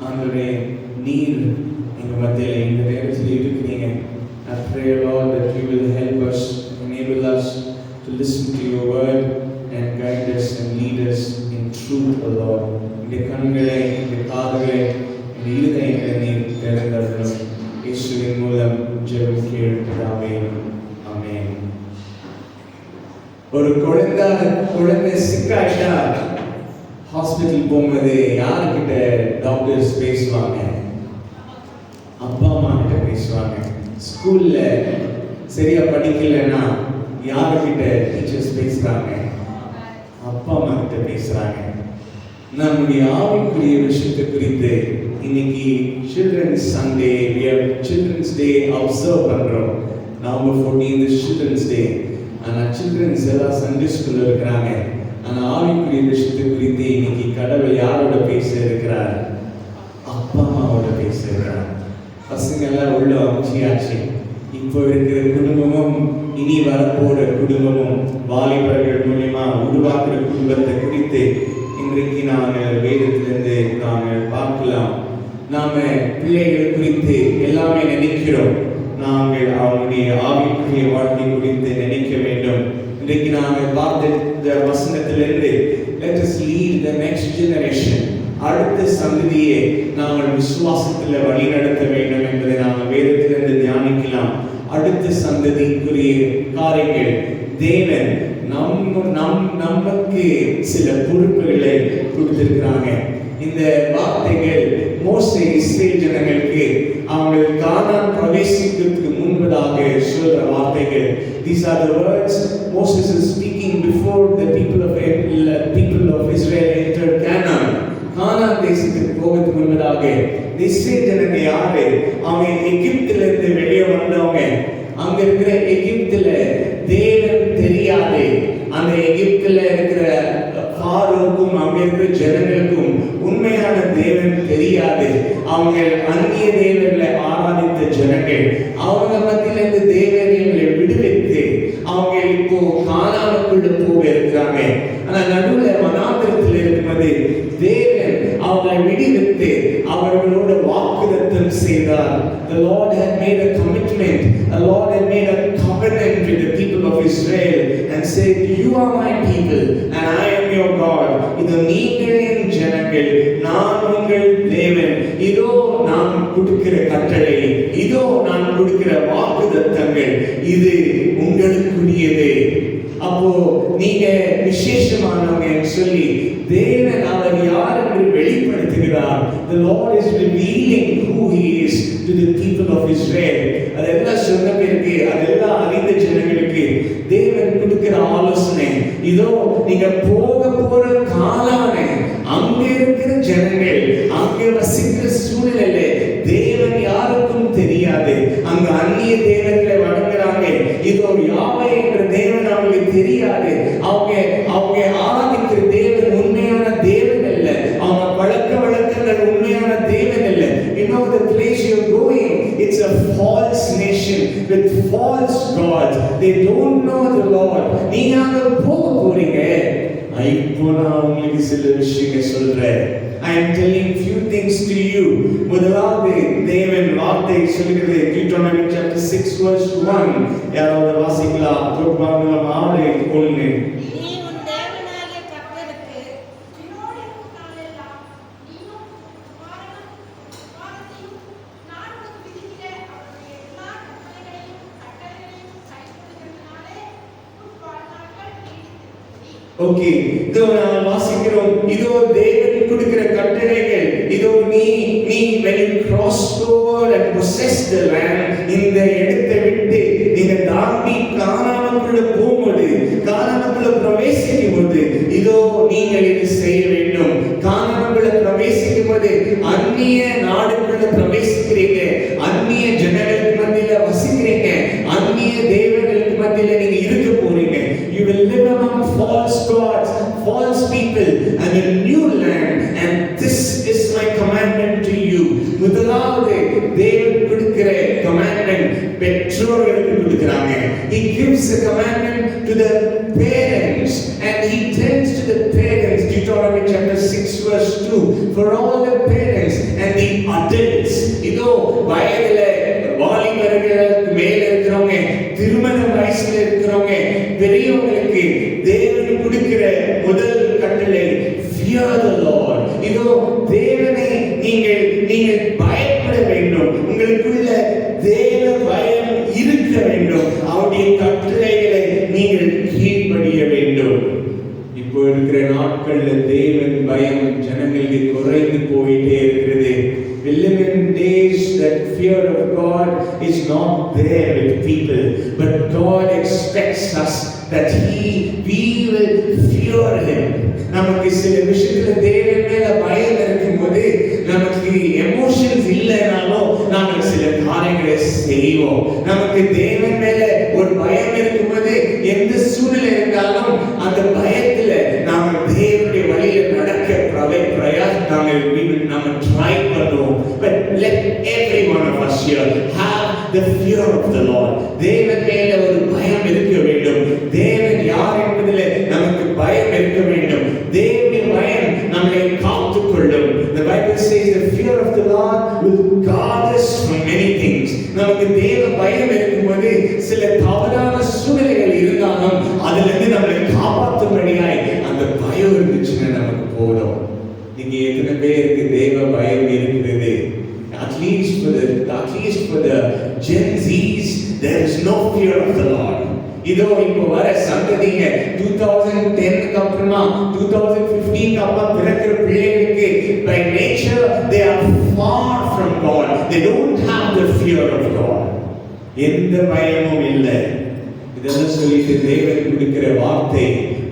ஆண்டவரே நீர் எங்கள் மத்தியில் இந்த நேரத்தில் இருக்கிறீங்க. I pray, Lord, that you will help us, enable us to listen to your word and guide us and lead us in truth, O Lord. இந்த கண்களை, இந்த காதுகளை, இந்த இருதயங்களை நீர் திறந்தருளும். இயேசுவின் மூலம் ஜெபம் கேட்கிறதாவே. ஆமென். ஒரு குழந்தை சிக்காயிட்டா ஹாஸ்பிட்டல் போகும்போது யாருக்கிட்ட டாக்டர்ஸ் பேசுவாங்க? அப்பா அம்மா கிட்ட பேசுவாங்க. ஸ்கூல்ல சரியா படிக்கலைன்னா யாருக்கிட்ட டீச்சர்ஸ் பேசுறாங்க? அப்பா அம்மா கிட்ட பேசுறாங்க. நம்முடைய ஆவிக்குரிய விஷயத்தை குறித்து இன்னைக்கு children's Sunday, children's day observe பண்றோம். November 14 children's day. ஆனால் சில்ட்ரன்ஸ் எல்லாம் சண்டே ஸ்கூல்ல இருக்கிறாங்க. ஆனால் ஆவிக்குரிய விஷயத்தை குறித்து இன்னைக்கு கடவுள் யாரோட பேச இருக்கிறார்? அப்பா அம்மாவோட பேச இருக்கிறார். பசங்க எல்லாம் உள்ள அமைச்சியாச்சு. இப்போ இருக்கிற குடும்பமும் இனி வரப்போற குடும்பமும் வாலிபர்கள் மூலியமா உருவாக்குற குடும்பத்தை குறித்து இன்றைக்கு நாங்கள் வேதத்திலிருந்து நாங்கள் பார்க்கலாம். நாம பிள்ளைகள் குறித்து எல்லாமே நினைக்கிறோம். நாங்கள் அவனுடைய ஆவிக்குரிய வாழ்க்கை குறித்து நினைக்க வேண்டும். இன்றைக்கு நாங்கள் பார்த்த இந்த வசனத்திலிருந்து let us lead the next generation, அடுத்த சந்ததியை நாங்கள் விசுவாசத்தில் வழிநடத்த வேண்டும் என்பதை நாங்கள் வேதத்திலிருந்து தியானிக்கலாம். அடுத்த சந்ததிக்குரிய காரியங்கள் தேவன் நமக்கு சில பொறுப்புகளை கொடுத்திருக்கிறாங்க. இந்த வார்த்தைகள் மோசே இஸ்ரேல் ஜனங்களுக்கு அவங்க கானான் பிரவேசிக்கிறதுக்கு முன்பதாக சொல்ற வார்த்தைகள். These are the words Moses is speaking before the people of Israel entered Canaan. கானான் தேசத்துக்கு போகிறதுக்கு முன்பதாக இஸ்ரேல் ஜனங்க யாரு? அவங்க எகிப்தில இருந்து வெளியே வந்தவங்க. அங்க இருக்கிற எகிப்தில தேவன் தெரியாது. அந்த எகிப்தில இருக்கிற ஃபாரோக்கும் அங்க இருக்கிற ஜனங்களுக்கும் உண்மையான தேவன் தெரியாது. அவங்க அந்நிய தேவர்களை ஆராதித்த ஜனங்கள். அவங்க மத்தியில இந்த தேவர்களை விடுவித்து அவங்க இப்போ கானானுக்குள்ள போக இருக்கிறாங்க. ஆனா நடுவுல வனாந்திரத்தில் இருக்கும்போது தேவன் அவங்களை விடுவித்து அவர்களோட வாக்குத்தத்தம் செய்தார். The Lord had made a commitment. The Lord had made a covenant with the people of Israel and said, you are my people and I am your God. இது நீங்கள் என் ஜனங்கள், நான் உங்கள் தேவன். இதோ நான் கொடுக்கிற கட்டளை, இதோ நான் கொடுக்கிற வாக்குத்தத்தங்கள், இது உங்களுக்குரியது. அப்போ நீங்க விசேஷமானவங்க சொல்லி தேவன் அவர் யார் என்று வெளிப்படுத்துகிறார். The Lord is revealing who he is to the people of Israel. அதெல்லாம் சொன்ன பிறகு அதெல்லாம் அறிந்த ஜனங்களுக்கு தேவன் கொடுக்கிற ஆலோசனை, இதோ நீங்க போற காலான அங்க இருக்கிற ஜனங்கள், அங்க வசிக்கிற சூழ்நிலை தேவன் யாருக்கும் தெரியாது. அங்க அந்நிய தேவர்களை வணங்குறாங்க. இதோ யாவை என்ற தேவன் அவங்களுக்கு தெரியாது. அவங்க ஆராதிக்கிற தேவன் உண்மையான தேவன் அல்ல. அவங்க பழக்க வழக்கங்கள் உண்மையான தேவன் அல்ல. You know the place you're going, it's a false nation with false gods. They don't know the Lord. நீங்க அங்க போறீங்க. இப்போ நான் உங்களுக்கு சில விஷயங்கள் சொல்றேன். I am telling few things to you. முதலாவது தேவன் வார்த்தை சொல்கிறது Deuteronomy chapter 6 verse 1. யாராவது வாசிக்கலாம்? தொடர்பாக 6:1. ஓகே, இதோ நான் வாசிக்கிறோம். இதோ தேவன் கொடுக்கிற கட்டளைகள். இதோ நீ when you cross over and possess the land, இந்த இடத்தை விட்டு நீங்க தாண்டி கானானுக்குள்ள போகும்போது, கானானுக்குள்ள பிரவேசிக்கும் போது, இதோ நீங்கள் இது செய்ய வேண்டும். கானானுக்குள்ள பிரவேசிக்கும் போது அந்நிய நாடுக்குள்ள பிரவேசிக்கிறீங்க. அந்நிய ஜனங்களுக்கு மத்தியில வசிக்கிறீங்க. அந்நிய தேவர்களுக்கு மத்தியில நீங்க இருக்க போறீங்க. You will live among false gods, false people, and a new land, and this is my commandment to you. முதலாவது தேவன் கொடுக்கிற commandment பெற்றோர்களுக்கு கொடுக்கறாங்க. He gives a commandment to the parents, and he tells to the parents, Deuteronomy chapter 6 verse 2, for all the parents and the வயதுல வாலிபர்களுக்கு மேல இருக்கிறவங்க, திருமண வயசுல இருக்கிறவங்க, பெரியவங்களுக்கு தேவன் கொடுக்கிற முதல் கட்டளை fear the Lord. இதோ தேவனை நீங்கள் பயப்பட வேண்டும். உங்களுக்குள்ள தேவ பயம் இருக்க வேண்டும். அவருடைய கட்டளைகளை நீங்கள் கீழ்ப்படிய வேண்டும். இப்போ இருக்கிற நாட்கள்ல தேவன் பயம் ஜனங்களுக்கு குறைந்து போயிட்டே இருக்கிறது. We live in days that fear of God is not there with people, but God expects us that we will fear Him. நமக்கு சில விஷயத்துல தேவன் மேல பயம் இருக்கும்போது நமக்கு எமோஷன்ஸ் இல்லைனாலும் நாங்கள் சில காரியங்களை செய்வோம். நமக்கு தேவன் மேல ஒரு பயம் இருக்கும்போது எந்த சூழ்நிலை இருந்தாலும் அந்த பயத்துல நாங்கள் தேவனுடைய வழியில நடக்க நாங்கள் ட்ரை பண்ணுவோம். But let every one of us here have the fear of the Lord. தேவன் மேல ஒரு பயம் இருக்க வேண்டும். தேவன் யார் என்பதில் நமக்கு பயம் இருக்க வேண்டும். தேவனுடைய பயம் நம்மை காத்துக் கொள்ளும். The Bible says the fear of the Lord will guard us from many things. நமக்கு தேவ பயம் இருக்கும்போது சில தவறான சூழ்நிலைகள் இருந்தாலும் அதிலிருந்து நம்மை காப்பாற்றும்படியாய் அந்த பயம் இருந்துச்சுன்னா நமக்கு போதும். நீங்க எத்தனை பேருக்கு தேவ பயம் இருக்கிறது? At least for the Gen Z's, there is no fear of the Lord. இதோ இப்போ வர சந்ததிங்க 2010 அப்புறமா 2015 அப்புறம் பிறக்கிற பிள்ளைகளுக்கு by nature they are far from God. They don't have the fear of God. எந்த பயமும் இல்லை. இதெல்லாம் சொல்லிட்டு தேவன் கொடுக்கிற வார்த்தை,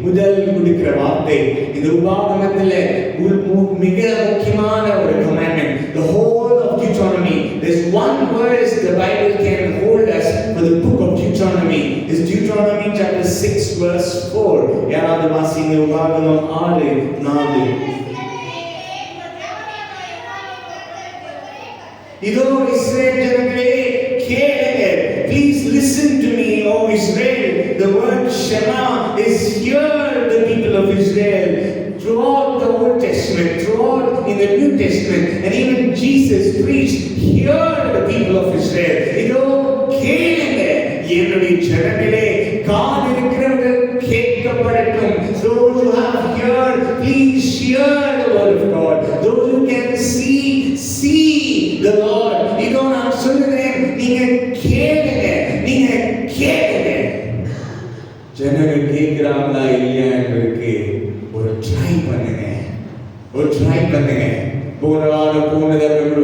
முதல் கொடுக்கிற வார்த்தை இந்த உபாகமத்துல மிக முக்கியமான ஒரு commandment. The whole of Deuteronomy, there's one verse the Bible can hold us for the book of Deuteronomy. Is Deuteronomy chapter 6 verse 4. யாராவது வாசிங்க உபாகமம் 6:4. இதோ இஸ்ரவேல் ஜனங்களே கேளுங்க. Please listen to me, O Israel. The word Shema is hear, the people of Israel. Throughout the Old Testament, throughout in the New Testament, and even Jesus preached, hear the people of Israel. இதோ கேளுங்க என்னுடைய ஜனங்களே, காது இருக்கிறவர்கள் கேட்கப்படட்டும். Those who have ear, please hear the word of God. Those who can see the Lord. இதோ நான் சொல்லுகிறேன், நீங்க கேளுங்க, நீங்க கேளுங்க. ஜனங்கள் கேட்கிறாங்களா இல்லையா என்பதற்கு ஒரு ட்ரை பண்ணுங்க. போனதாக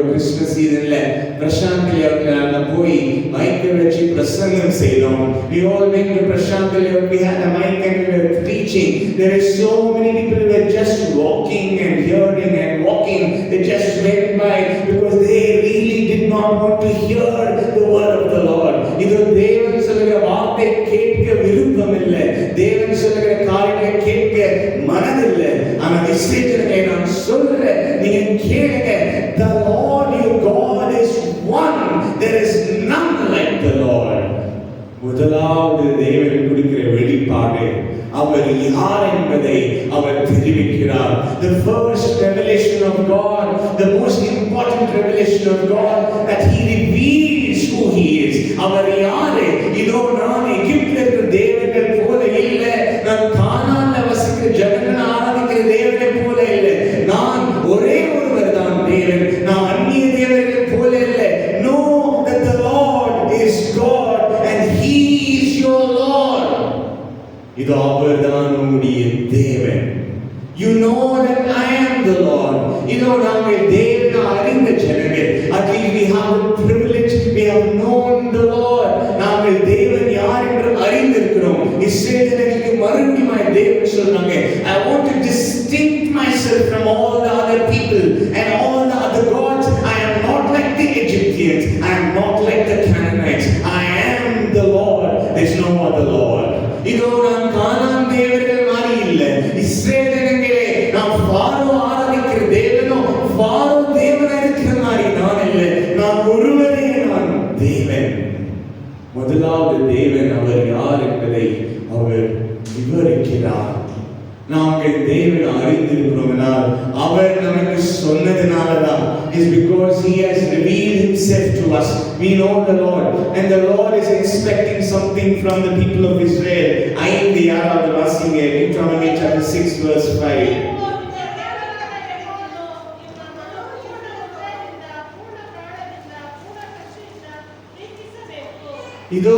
கிறிஸ்மஸ் சீசன்ல பிரசாந்த்ல போய் மைக்கை வச்சு பிரசங்கம் செய்தோம். We all went to Prashantli, we had a mic and we were preaching. There is so many people who were just walking and hearing and walking. They just went by because they really did not want to hear the word of the Lord. இது தேவன் சொல்லுகிற வார்த்தை கேட்க விருப்பம் இல்லை. தேவன் சொல்லுகிற காரியங்களை கேட்க மனதில்லை. ஆனால் இஸ்ரவேலர்களே நான் சொல்றேன், நீங்க கேளுங்க. The Lord your God is one. There is none like the Lord. முதலாவது தேவன் கொடுக்கிற வெளிப்பாடு அவர் யார் என்பதை அவர் தெரிவிக்கிறார். The first revelation of God, the most important revelation of God, that he reveals who he is. அவர் யாரு? இதோ நான் எகிப்தில் இருக்கிற தேவர்கள் போல இல்லை, நான் கானான்ல வசிக்கிற ஜனங்கள் ஆராதிக்கிற தேவனை போல இல்லை, நான் ஒரே ஒருவர் தான் தேவன், நான் அந்நிய தேவர்கள் போல இல்லை. Know that the Lord is God and he is your Lord. இதோ அவர்தான் உம்முடைய தேவன். You know that I am the Lord. இதோ நாங்கள் தேவனை அறிந்த ஜனங்கள். At least we have the privilege, we have known the Lord. நாங்கள் தேவன் யார் என்று அறிந்திருக்கிறோம். இஸ்ரவேலர்களுக்கு மறுபடியும் தேவன் சொல்றாங்க, I want to distinct myself from all the other people and all the other gods. I am not like the Egyptians, I am not like the Canaanites. I am the Lord, there is no other Lord. இதோ நான் கானான் தேவர்கள் மாதிரி இல்லை. இஸ்ரவேலர்களே, நான் Pharaoh ஆராதிக்கிற தேவனோ Pharaoh தேவனா இருக்கிற மாதிரி நான் இல்லை. நான் ஒருவரே, நான் தேவன். முதலாவது தேவன் அவர் யார் என்பதை அவர் விவரிக்கிறார். நாங்கள் தேவனை அறிந்திருக்கிறோம்னால் அவர் நமக்கு சொன்னதுனாலதான். Is because he has revealed himself to us. We know the Lord, and the Lord is expecting something from the people of Israel. ஐந்து யாராவது வாசிங்க, Deuteronomy chapter 6 verse 5. இதோ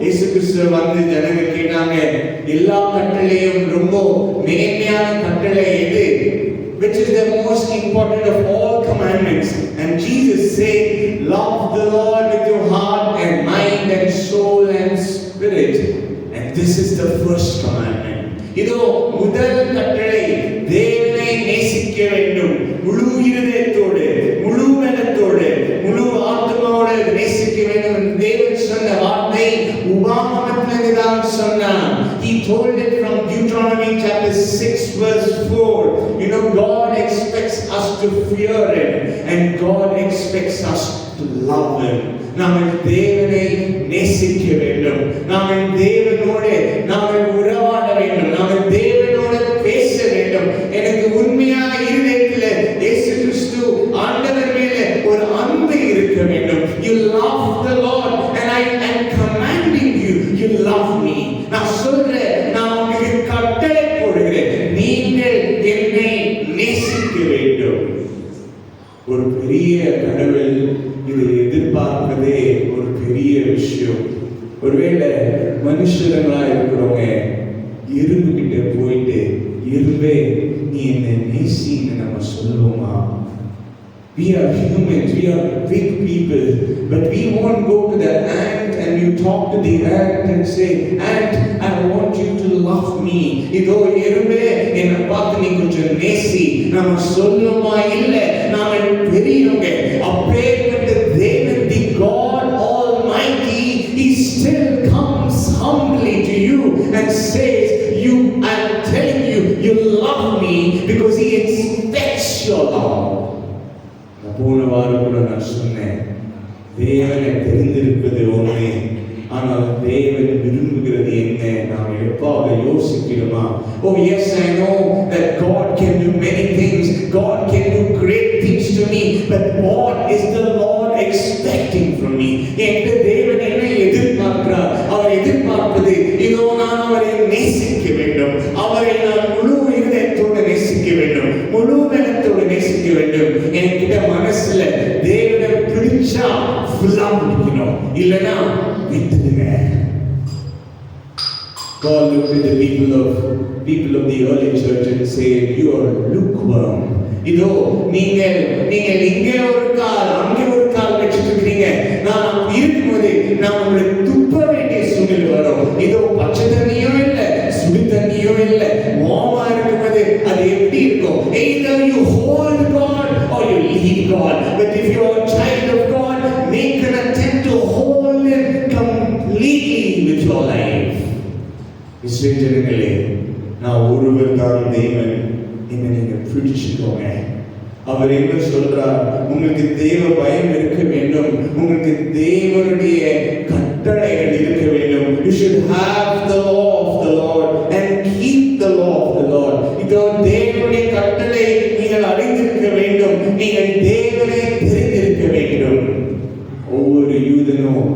இயேசு கிறிஸ்து வந்து ஜனங்க கேட்டாங்க, எல்லா கட்டளையும் ரொம்ப மேன்மையான கட்டளை எது? Which is the most important of all commandments? And Jesus said, love the Lord with your heart and mind and soul and spirit. And this is the first commandment. இதோ முதல் கட்டளை, தேவனை நேசிக்க வேண்டும். முழு இருதயத்தோடு, முழு மனத்தோடு, முழு ஆத்மாவோடு நேசிக்க வேண்டும். தேவன் சொன்ன வார்த்தை உபாகமத்திலே தான் சொன்னார். He told it from Deuteronomy chapter 6 verse 4. You know, God expects us to fear Him, and God expects us to love Him. நாம் தேவனை நேசிக்க வேண்டும். நாம் தேவனோடு நாம் உறவாட வேண்டும். நாம் தேவனோடு பேச வேண்டும். எனக்கு உண்மையாக இருதயத்தில் இயேசு கிறிஸ்து ஆண்டவர் மேலே ஒரு அன்பு இருக்க வேண்டும். You love the Lord, and I am commanding you, you love me. நான் சொல்றேன், நான் உங்களுக்கு கட்டளை போடுகிறேன், நீங்கள் என்னை நேசிக்க வேண்டும். ஒரு பெரிய கடவுள் இதை எதிர்பார்ப்பதே ஒரு பெரிய விஷயம். ஒருவேளை மனுஷங்களா இருக்கிறவங்க எறும்பு கிட்ட போயிட்டு, எறும்பே நீ என்னை நேசின்னு நம்ம சொல்லுவோமா? We are humans, we are big people, but we won't go to the ant and you talk to the ant and say, ant, I want you to love me. இதோ எறும்பே என்னை பார்த்து நீ கொஞ்சம் நேசி நம்ம சொல்லுமா? இல்லை, நாம பெரியவங்க. அப்பேற்பட்ட தேவன், the God Almighty, He still comes humbly to you and says, you, I'm telling you, you love me because He expects your love. போன வாரம் கூட நான் சொன்னேன், தேவனை தெரிந்திருப்பது ஒண்ணே, ஆனால் தேவன் விரும்புகிறது என்ன? நாம் எப்பாவது யோசிக்கிறோமா? Oh yes, I know that God can do many things, God can do great things to me, but what is the Lord expecting from me? என்ற தேவன் என்ன எதிர்பார்க்கிறார்? அவர் எதிர்பார்ப்பது, இதோ நான் அவரை நேசிக்க வேண்டும், அவரை நான் முழு இதயத்தோடு நேசிக்க வேண்டும், முழு மனத்தோடு நேசிக்க வேண்டும். என்கிட்ட மனசுல தேவனை பிடிச்சா ஃபுல்லா பிடிக்கணும், இல்லைன்னா விட்டுடுங்க. God looked at the people of the early church and said, you are lukewarm. இதோ நீங்கள் இங்கே ஒரு கால் அங்கே ஒரு கால் வச்சுட்டு இருக்கீங்க. நான் இருக்கும்போது நான் உங்களை துப்ப வேண்டிய சூழ்நிலை வரும். இதோ பச்சை தண்ணியும் இல்லை, சுடு தண்ணியும் இல்லை, வாமா இருக்கும்போது அது எப்படி இருக்கும்? Either you hold God or you leave God. But if you are a child of God, make an attempt to hold Him completely with your life. இஸ்ரவேல் ஜனங்களே, நான் ஒருவர் தான் தேவன், என்ன நீங்க பிடிச்சுக்கோங்க. அவர் என்ன சொல்றார்? உங்களுக்கு தேவ பயம் இருக்க வேண்டும், உங்களுக்கு தேவனுடைய கட்டளைகள் இருக்க வேண்டும். You should have the law of the Lord and keep the law of the Lord. இதோ தேவனுடைய கட்டளை நீங்கள் அறிந்திருக்க வேண்டும், நீங்கள் தேவனை தெரிந்திருக்க வேண்டும். ஒவ்வொரு யூதனும்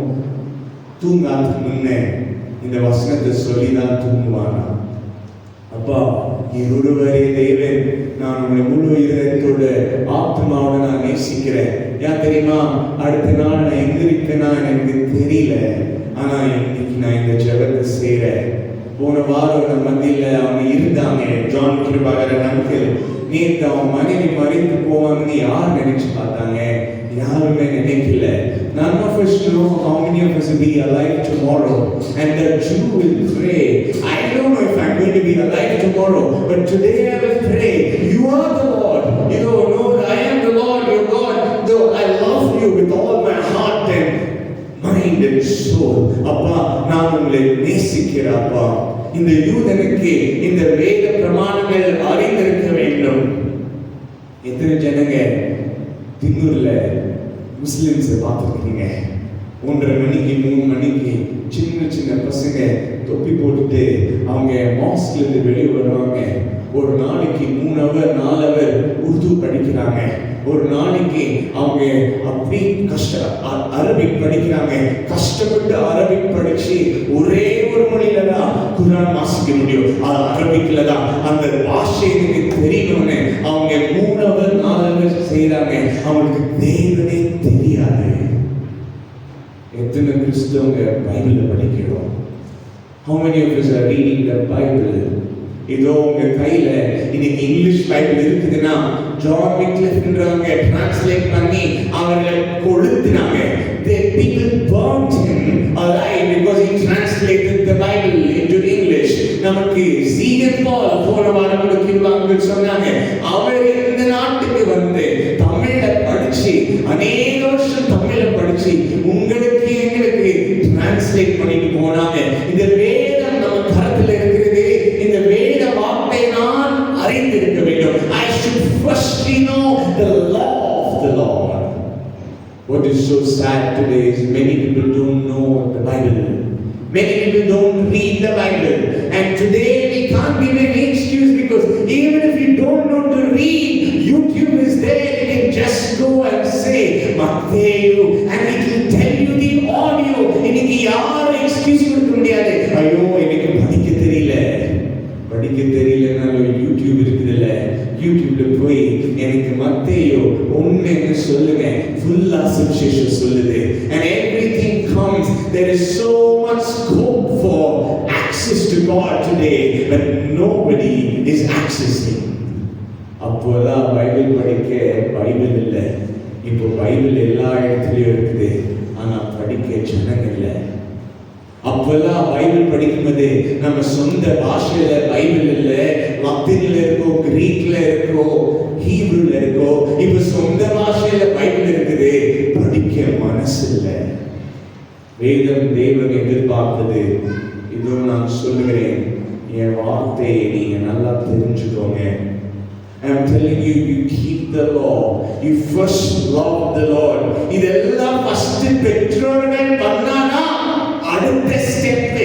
தூங்காதுக்கு முன்னே இந்த வசனத்தை சொல்லிதான் தூங்குவானா? அப்பா, நீ ஒருவரே தேவன், நான் உங்களை முழு இதயத்தோடு ஆத்மாவோட நான் நேசிக்கிறேன். ஏன் தெரியுமா? அடுத்த நாள் நான் எந்திரிப்பேனா எனக்கு தெரியல, ஆனா இன்னைக்கு நான் இந்த ஜெபத்தை செய்றேன். போன வாரம் நம்ம மத்தியில அவங்க இருந்தாங்க, ஜான் கிருபாகரன் அங்கிள். நேற்று அவன் மனைவி மறைத்து போவாங்கன்னு யார் நினைச்சு பார்த்தாங்க? யாருமே நினைக்கல. None of us know how many of us will be alive tomorrow, and the Jew will pray, I don't know if I'm going to be alive tomorrow, but today I will pray, you are the Lord. You know, Lord, I am the Lord your God, though I love you with all my heart and mind and soul. அப்பா, நான் உங்களை நேசிக்கிறேன். அப்பா, இந்த யூதனுக்கு இந்த வேத பிரமாணங்கள் அறிந்திருக்க வேண்டும். எத்தனை ஜனங்க தின்னூர்ல முஸ்லிம்ஸை பார்த்துருக்கீங்க? 1:30 மணிக்கு 3 மணிக்கு சின்ன சின்ன பசங்க தொப்பி போட்டுட்டு அவங்க மாஸ்க்ல இருந்து வெளியே வருவாங்க. ஒரு நாளைக்கு 3 hour 4 hour உருது படிக்கிறாங்க. ஒரு நாளைக்கு அவங்க அப்படி அரபிக் படிக்கிறாங்க. கஷ்டப்பட்டு அரபிக் படிச்சு ஒரே ஒரு மொழியில தான் குர்ஆன் வாசிக்க முடியும். அது அரபிக்ல தான். அந்த பாஷை எனக்கு தெரியணும்னு அவங்க 3 hour 4 hour செய்யறாங்க. அவங்களுக்கு தேவனே தெரியாது. எத்தனை கிறிஸ்தவங்க பைபிளை படிக்கிறோம்? How many of us are reading the Bible? இதோ உங்க கையில இன்னைக்கு இங்கிலீஷ் பைபிள் இருக்குதுன்னா ஜான் விக்லிஃப்ன்றவங்க டிரான்ஸ்லேட் பண்ணி அவர்களை கொளுத்தினாங்க. The people burnt him alive because he translated the Bible into English. நமக்கு சீகன் பால் போன வாரம் கூட கிருபாங்க சொன்னாங்க. அவர் இந்த நாட்டுக்கு வந்து தமிழ்ல படிச்சு அநேக வருஷம் தமிழ்ல படிச்சு உங்களுக்கு எங்களுக்கு டிரான்ஸ்லேட் பண்ணிட்டு போனாங்க. இந்த வேதம் நம்ம கரத்துல இருக்கிறது. இந்த வேத வார்த்தை நான் அறிந்திருக்க வேண்டும். I should firstly know the law of the Lord. What is so sad today is many people don't know the Bible. Many people don't read the Bible. And today we can't give any excuse because even if you don't know to read, YouTube is there. You can just go and say Matthew and it will tell you the audio. இன்னைக்கு யாரும் excuse கொடுக்க முடியாது. ஐயோ எனக்கு படிக்க தெரியலனாலும் YouTube இருக்குதுல்ல, யூடியூப்ல போய் எனக்கு மத்தேயு 1 சொல்லுங்க, ஃபுல்லா சுவிசேஷம் சொல்லுது. And everything comes. There is so much scope for access to God today, but nobody is accessing. அப்போதான் பைபிள் படிக்க பைபிள் இல்லை. இப்போ பைபிள் எல்லா இடத்துலயும் இருக்குது, ஆனா படிக்க ஜனங்க இல்லை. அப்பெல்லாம் பைபிள் படிக்கும்போது நம்ம சொந்த பாஷையில பைபிள் இல்ல, லத்தீன்ல இருக்கோ, கிரீக்ல இருக்கோ, ஹீப்ரூல இருக்கோ. இப்ப சொந்த பாஷையில பைபிள் இருக்குது, படிக்க மனசு இல்ல. வேதம் தேவன் எதிர்பார்த்தது. இதோ நான் சொல்லுகிறேன், என் வார்த்தையை நீங்க நல்லா தெரிஞ்சுக்கோங்க. I'm telling you, you keep the law. You first love the Lord. இதெல்லாம் first பெற்றோர்கள் பண்ணானா அடுத்த step.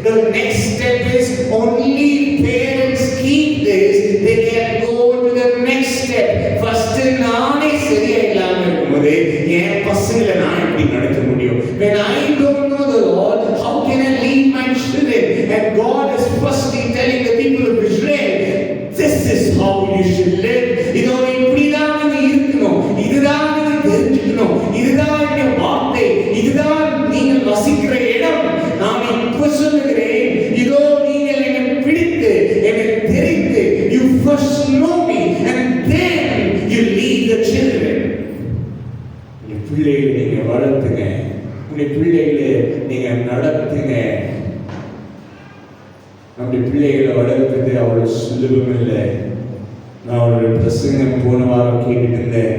The next step is only parents keep this, they can go to the next step. First நானே சரியா இல்லாம இருக்கும்போது என் பசங்களை நான் எப்படி நடத்த முடியும்? When I don't know the Lord, how can I lead my children? And God is firstly telling the people of Israel, this is how you should live. இதோ இப்படிதான் நீ இருக்கணும், இதுதான் நீ தெரிஞ்சுக்கணும், இதுதான் இந்த வார்த்தை, இதுதான் நீங்கள் வசிக்கிற இடம். நான் இப்ப சொல்லுகிறேன், இதோ நீங்கள் என்னை பிடித்து என்னை தெரிந்து, you first know me and then you lead the children. உங்க பிள்ளைகளை நீங்க வளர்த்துங்க, உங்க பிள்ளைகளை நீங்க நடத்துங்க. நம்முடைய பிள்ளைகளை வளர்ப்பது அவ்வளவு சுலபம் இல்லை. நான் ஒரு பிரசங்கம் போன வாரம் கேட்டுட்டு இருந்தேன்.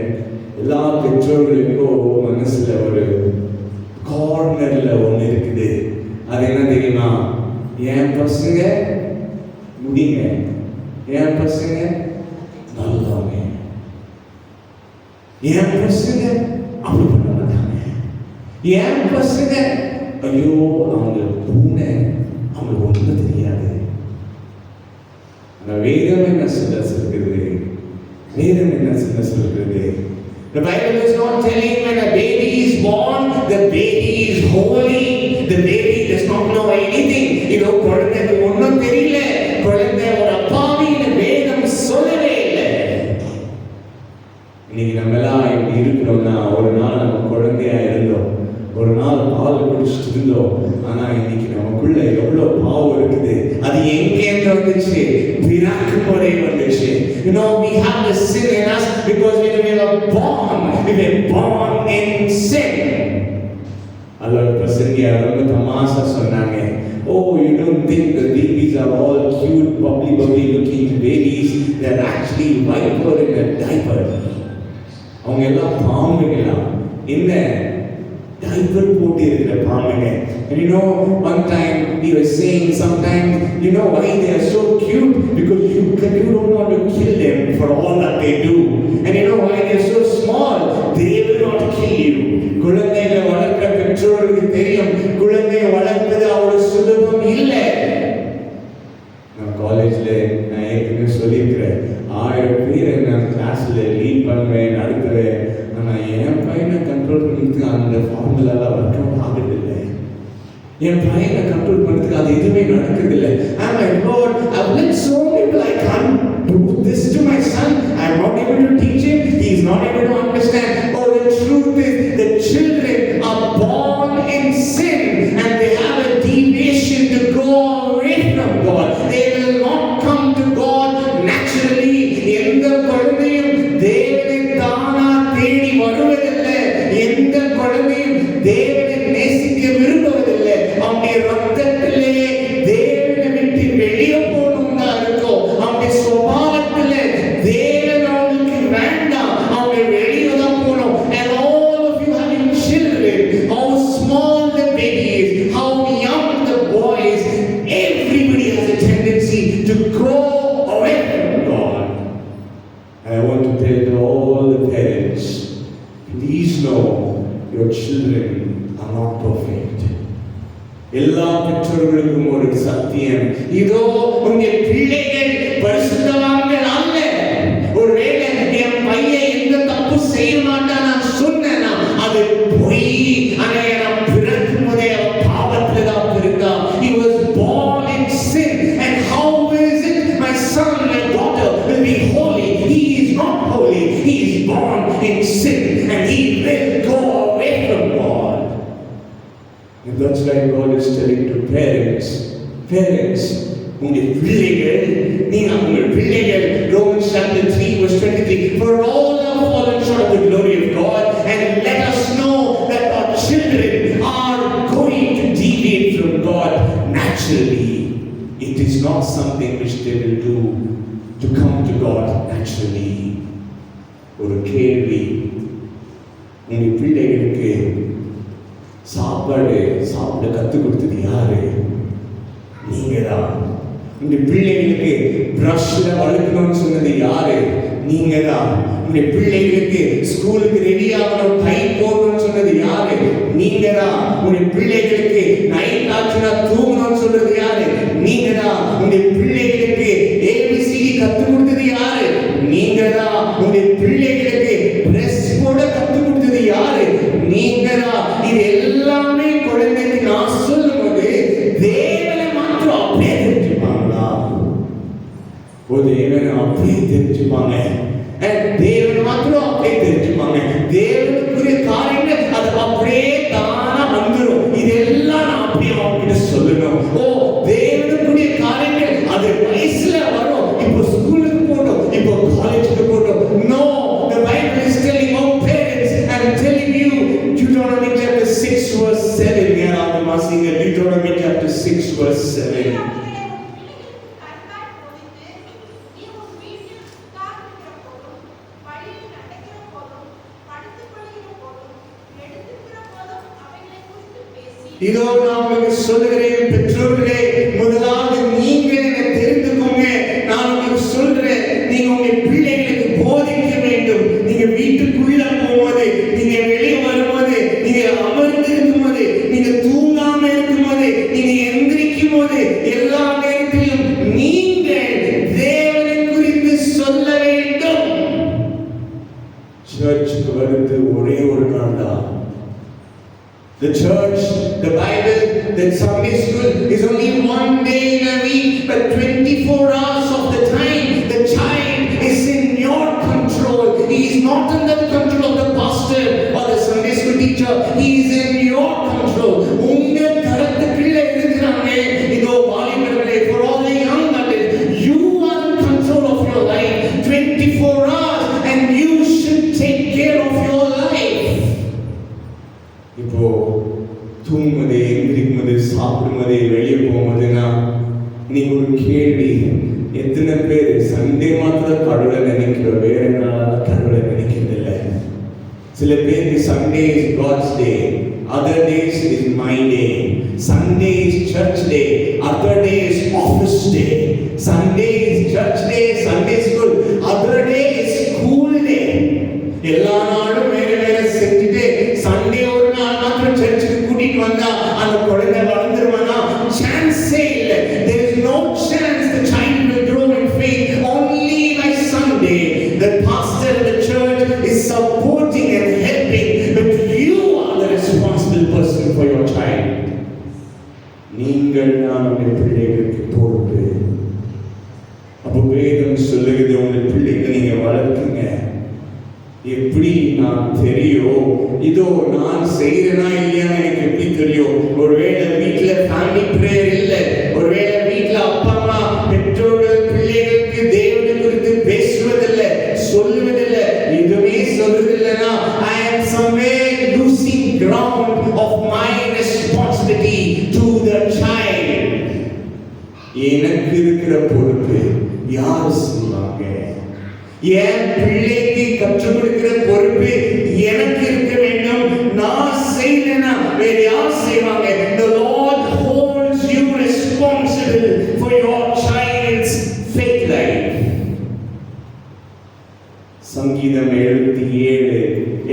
எல்லா பெற்றோர்களுக்கும் மனசுல ஒரு கார்னர்ல ஒண்ணு இருக்குது. அது என்ன தெரியுமா? என் பசங்க முடிங்க, என் பசங்க நல்லவங்க, என் பசங்க அப்படி பண்ண மாட்டாங்க, என் பசங்க ஐயோ அவங்க பூனை, அவங்களுக்கு ஒன்றும் தெரியாது. வேதம் என்ன சொல்கிறது? வேதம் என்ன சொல்கிறது? The Bible is not telling when a baby is born, the baby is holy, the baby does not know anything. இதோ குழந்தைக்கு ஒன்றும் தெரியல, குழந்தை ஒரு அப்பாவின்னு வேதம் சொல்லவே இல்லை. இன்னைக்கு நம்ம எல்லாம் இப்படி இருக்கிறோம்னா, ஒரு நாள் நம்ம குழந்தையா இருந்தோம், ஒரு நாள் பால் குடிச்சிட்டு இருந்தோம். ஆனா இன்னைக்கு நமக்குள்ள எவ்வளவு பாவம் இருக்குது. அது எங்கேருந்து வந்துச்சு? பிறக்கு முறை வந்துச்சு. You know, we have the sin in us because we were born in sin. Allah பிரசங்கியா ரொம்ப தமாஷா சொன்னாங்க. Oh, you don't think the babies are all cute, bubbly looking babies? They're actually viper in a diaper. அவங்க எல்லாம் பாம்புங்களா? என்ன diaper போட்டு இருக்கிற பாம்புங்க. And you know, one time he was saying, sometimes you know why they are so cute? Because you don't want to kill them for all that they do. And you know why they are so small? They will not kill you. குழந்தைகளை வளர்க்கிற பெற்றோருக்கு தெரியும், குழந்தையை வளர்ப்பது அவ்வளவு சுலபம் இல்லை. நான் காலேஜ்ல நான் ஏற்கனவே பண்றதுக்கு அந்த ஃபார்முலா ஒர்க் அவுட் ஆகுது இல்லை. என் பையனை கண்ட்ரோல் பண்றதுக்கு அது எதுவுமே நடக்குது இல்லை. I'm like, Lord, I've let so many people, I can't do this to my son. I'm not able to teach him. He is not able to understand. Oh, the truth is the children are born in sin and they have a deviation to go away from God. They will not come to God naturally. எந்த குழந்தையும் தேவனை தானா தேடி வருவதில்லை. எந்த குழந்தையும் தேவனை நேசிக்க விரும்புவதில்லை. அவனுடைய ரத்தத்திலே தேவனை விட்டு வெளியே போகணும் தான் இருக்கும். அவனுடைய சுபாவத்திலே தேவன் அவனுக்கு வேண்டாம். அவனை வெளியே தான் போகணும். And all of you having children, how small the baby is, how young the boy is, everybody has a tendency to go away from God. I want to tell to all the parents, please know your children are not perfect. எல்லா பெற்றோர்களுக்கும் ஒரு சத்தியம், இதோ உங்கள் பிள்ளைகள் பரிசுத்தவான்கள் அல்ல. ஒருவேளை என் பையன் எந்த தப்பு செய்ய மாட்டான் நான் சொன்னேன்னா அது பொய். ஆனா நான் பிறக்கும் போதே அவன் பாவத்துல தான் பிறந்தான். He was born in sin. And how is it my son, my daughter will be holy? He is not holy. He is born in sin and he will go away from God. And that's why God is telling to parents, உங்கள் பிள்ளைகள், உங்கள் பிள்ளைகள், Romans chapter 3 verse 23, for all have fallen short of the glory of God, and let us know that our children are going to deviate from God naturally. It is not something which they will do to come to God naturally. ஒரு கேள்வி, உங்கள் பிள்ளைகளுக்கு சாப்பிட கற்றுக் கொடுத்தது யாரு? நீங்க தான். உங்க பிள்ளைகளுக்கு பிரஷ்ல வளர்க்கணும்னு சொன்னது யாரு? நீங்க தான். உங்க பிள்ளைகளுக்கு ஸ்கூலுக்கு ரெடி ஆகணும், டை போடணும்னு சொன்னது யாரு? நீங்க தான். உங்க பிள்ளைகளுக்கு நைட் ஆச்சுனா தூங்கணும்னு சொல்றது யாரு? நீங்க தான். உங்க பிள்ளைகளுக்கு ஏபிசிடி கற்றுக் கொடுத்தது யாரு? நீங்க தான். உங்க பிள்ளைகளுக்கு ட்ரெஸ் போட கற்றுக் கொடுத்தது யாரு? நீங்க தான். இது எல்லாமே குழந்தைக்கு நான் சொல்லும்போது தேவனை மாத்திரம் அப்படியே தெரிஞ்சுப்பாங்களா? தேவனை அப்படியே தெரிஞ்சுப்பாங்க. தேவனை மாத்திரம் அப்படியே தெரிஞ்சுப்பாங்க. தேவனுக்குரிய காரியங்கள் அது அப்படியே தானா வந்துடும். இதெல்லாம் நான் அப்படியே அவங்ககிட்ட சொல்லணும். தேவனுக்குரிய காரியங்கள் அது வயசுல வரும். இப்போ ஸ்கூலுக்கு போட்டோம், இப்போ காலேஜுக்கு போட்டோம். No, the Bible is telling our parents, I'm telling you, Deuteronomy chapter 6 verse 7. Deuteronomy chapter 6 verse 7. இதோ நான் உங்களுக்கு சொல்லுகிறேன் பெற்றோர்களே, முதலாவது நீங்க என்னை தெரிந்துக்கோங்க. நான் உங்களுக்கு சொல்றேன், நீங்க உங்க பிள்ளைகளுக்கு போதிக்க வேண்டும். நீங்க வீட்டுக்குள்ள போகும்போது, நீங்க வெளியே வரும்போது, நீங்க அமர்ந்து இருக்கும்போது, நீங்க தூங்காம இருக்கும்போது, நீங்க எந்திரிக்கும் போது, எல்லா நேரத்திலும் நீங்கள் தேவனை குறித்து சொல்ல வேண்டும். சர்ச்சுக்கு வருது ஒரே ஒரு நாள் தான். The church, the Bible, the Sunday school is only one day in a week, but 24 hours of the time, the child is in your control. He is not in the control of the pastor or the Sunday school teacher. He is in your control. உங்க கரத்துக்குள்ள இருக்கிறாங்க. இதோ வாலிபர்களே, for all the young adults, you are in control of your life 24 hours and you should take care of your life. இப்போ தூங்கும்போது, எந்திரிக்கும்போது, சாப்பிடும்போது, வெளியே போகும்போதுன்னா நீங்க ஒரு கேள்வி, எத்தனை பேர் சண்டே மாத்திரம் கடவுளை நினைக்கிறோம், வேற நாளால கடவுளை நினைக்கிறது இல்லை? சில பேருக்கு Sunday is God's day, other days is my day. Sunday is church day, other day is office day. Sunday is church day, Sunday school, other day is school day. எல்லா நாளும் வேற வேற செஞ்சுட்டு சண்டே ஒரு நாள் மாத்திரம் சர்ச்சுக்கு கூட்டிட்டு வந்தா அந்த குழந்தை வளர்ந்துருவானா? சான்ஸே இல்லை. There is no chance the child will grow in faith. Only by Sunday the pastor of the church is supporting and helping, but you are தெரியும்? இதோ நான் செய்யறேனா இல்லையான்னு எனக்கு எப்படி தெரியும்? ஒருவேளை வீட்டுல ஃபேமிலி பிரேயர் இல்லை, ஒருவேளை வீட்டுல அப்பா அம்மா பெற்றோர்கள் பிள்ளைகளுக்கு தேவனை குறித்து பேசுவதில்லை, சொல்லுவதில்லை, எதுவுமே சொல்றதில்லைன்னா I am somewhere losing ground of my responsibility to the child. எனக்கு இருக்கிற பொறுப்பு யார் செய்வாங்க? என் பிள்ளைக்கு கற்றுக் கொடுக்கிற பொறுப்பு எனக்கு இருக்க வேண்டும். நான் செய்யலைன்னா வேற யார் செய்வாங்க? The Lord holds you responsible for your child's faith life. சங்கீதம்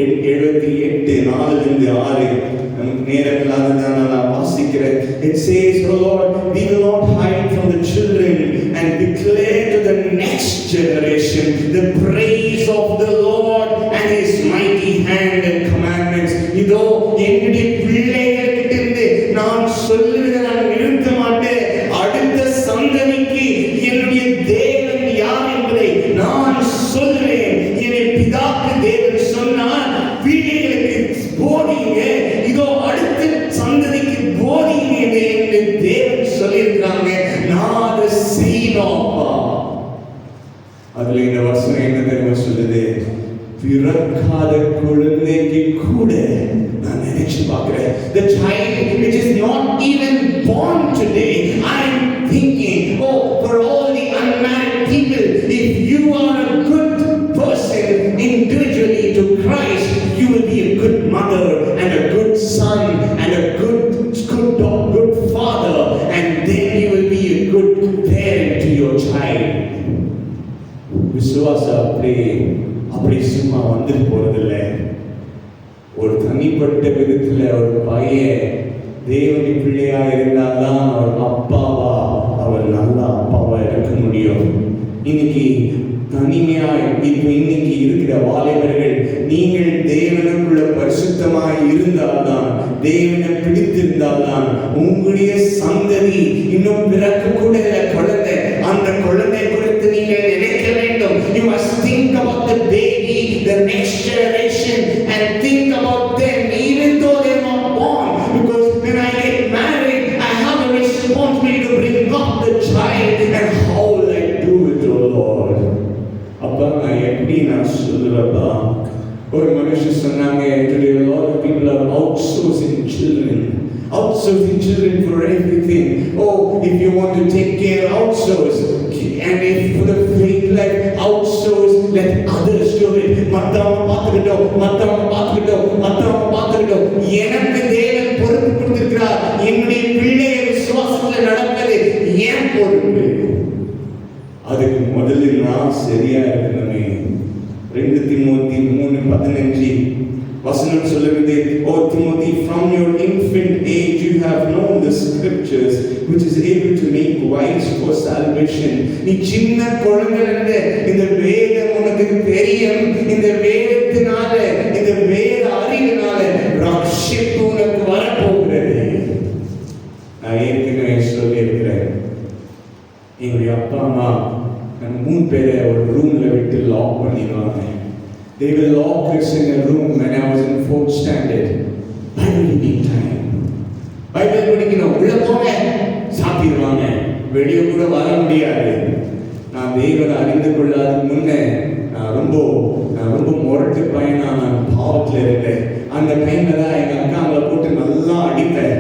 77:4-6 நமக்கு நேரமில்லாததால் நான் வாசிக்கிறேன். It says, "O Lord, we will not hide from the children and declare to the next generation the praise of the Lord and His mighty hand and commandments." இதோ என்னுடைய பிள்ளைகளிடமிருந்து நான் சொல்லுவதை நான் நிறுத்த மாட்டேன். அடுத்த சந்ததிக்கு என்னுடைய தேவன் யார் என்பதை நான் சொல்லுவேன். என் பிதாக்கு தேவன் சொன்னார், பிள்ளைகளுக்கு போதிங்க, இதோ அடுத்த சந்ததிக்கு போதிங்க என்று தேவன் சொல்லியிருக்கிறாங்க. நான் அதை செய்யணும்ப்பா. அதுல இந்த வசனம் என்ன தெரியுமா சொல்லுது? பிறக்காத குழந்தைக்கு கூட நான் நினைச்சு பார்க்கிறேன். The child which is not even born today, I am thinking, oh, for all the unmarried people, if you are a good person individually to Christ, you will be a good mother and a good son and a good father, and then you will be a good parent to your child. விசுவாசம் அப்படி சும்மா வந்துட்டு போறதில்லை. ஒரு தனிப்பட்ட விதத்துல ஒரு பையன் தேவனி பிள்ளையா இருந்தால்தான் அவர் நல்ல அப்பாவா இருக்க முடியும். இன்னைக்கு தனிமையா இன்னைக்கு இருக்கிற வாலிபர்கள், நீங்கள் தேவனுக்குள்ள பரிசுத்தமாய் இருந்தால்தான், தேவனை பிடித்திருந்தால்தான் உங்களுடைய சந்ததி இன்னும் பிறக்க கூட குழந்தை, அந்த குழந்தை குறித்து நீங்கள் நினைக்க வேண்டும். You must think about the baby, the next generation, and think about them even though they are not born, because when I get married I have a responsibility to bring up the child, and how will I do it, oh Lord? அப்பா நான் எப்படி நான் சொல்லுறப்பா? ஒரு மனுஷன் சொன்னாங்க, today a lot of people are outsourcing children for everything. Oh, if you want to take care, outsource, and if for the faith life, outsource, let others do it. மத்தவங்க பார்த்துக்கிட்டோம். எனக்கு தேவன் பொறுப்பு கொடுத்திருக்கிறார். என்னுடைய பிள்ளைய விசுவாசத்தில் நடப்பது ஏன் பொறுப்பு? அதுக்கு முதல்ல நான் சரியா இருக்கணுமே. 2 தீமோத்தேயு 3:15 வசனம் சொல்லுகிறது, "O Timothy, from your infant age you have known the scriptures which is able to make wise for salvation." நீ சின்ன குழந்தையிலிருந்து இந்த வேதம் உனக்கு தெரியும். இந்த வேதத்தினால, இந்த வேத அறிவினால ரட்சிப்பு உனக்கு வரப்போகிறது. நான் ஏற்கனவே சொல்லியிருக்கிறேன், எங்களுடைய அப்பா அம்மா 3 பேரை ஒரு ரூம்ல விட்டு லாக் பண்ணிடுவாங்க. They will lock us in a room when I was in 4th standard. Bible reading time. Bible படிக்கணும், உள்ள போங்க, சாப்பிடுவாங்க, வெளியே கூட வர முடியாது. நான் தேவனை அறிந்து கொள்ளாத முன்னே நான் ரொம்ப முரட்டு பையனா நான் பாவத்தில் இருந்தேன். அந்த டைம்ல தான் எங்க அக்கா அவங்களை போட்டு நல்லா அடிப்பேன்.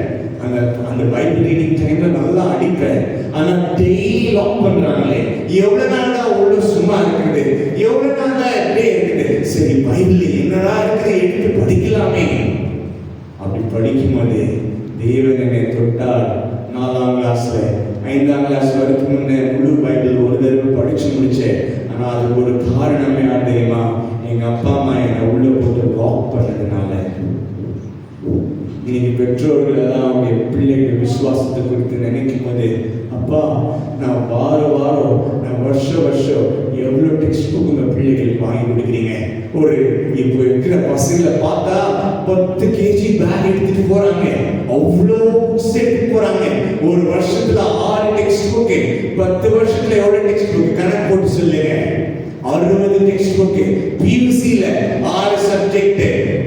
அந்த பைபிள் ரீடிங் டைம்ல நல்லா அடிப்பேன். ஆனா டெய்லி லாக் பண்றாங்களே, எவ்வளவு நாள் தான் உள்ள சும்மா இருக்குது, எவ்வளவு நாள் தான் இப்படியே இருக்குது. சரி, பைபிள் என்னடா இருக்குது எடுத்து படிக்கலாமே. அப்படி படிக்கும்போது தேவன் என்னை தொட்டார். 4ஆம் கிளாஸ்ல 5ஆம் கிளாஸ் வரைக்கும் முன்னே முழு பைபிள் ஒரு தடவை படிச்சு முடிச்சேன். ஆனா அதுக்கு ஒரு காரணமே யார் தெரியுமா? எங்க அப்பா அம்மா என்னை உள்ள போட்டு லாக் பண்ணதுனால. இன்னைக்கு பெற்றோர்கள் எல்லாம் அவருடைய பிள்ளைகள் விசுவாசத்தை குறித்து நினைக்கும் போது, அப்பா நான் வாரம் நான் வருஷம் எவ்வளவு டெக்ஸ்ட் புக் உங்க பிள்ளைகளுக்கு வாங்கி கொடுக்குறீங்க? ஒரு இப்போ இருக்கிற பசங்களை பார்த்தா 10 kg பேக் எடுத்துட்டு போறாங்க, அவ்வளோ சேர்த்து போறாங்க. ஒரு வருஷத்துல 6 டெக்ஸ்ட் புக், 10 வருஷத்துல எவ்வளவு டெக்ஸ்ட் புக் கணக்கு போட்டு சொல்லுங்க. 60 டெக்ஸ்ட் புக். பியூசில 6 சப்ஜெக்ட்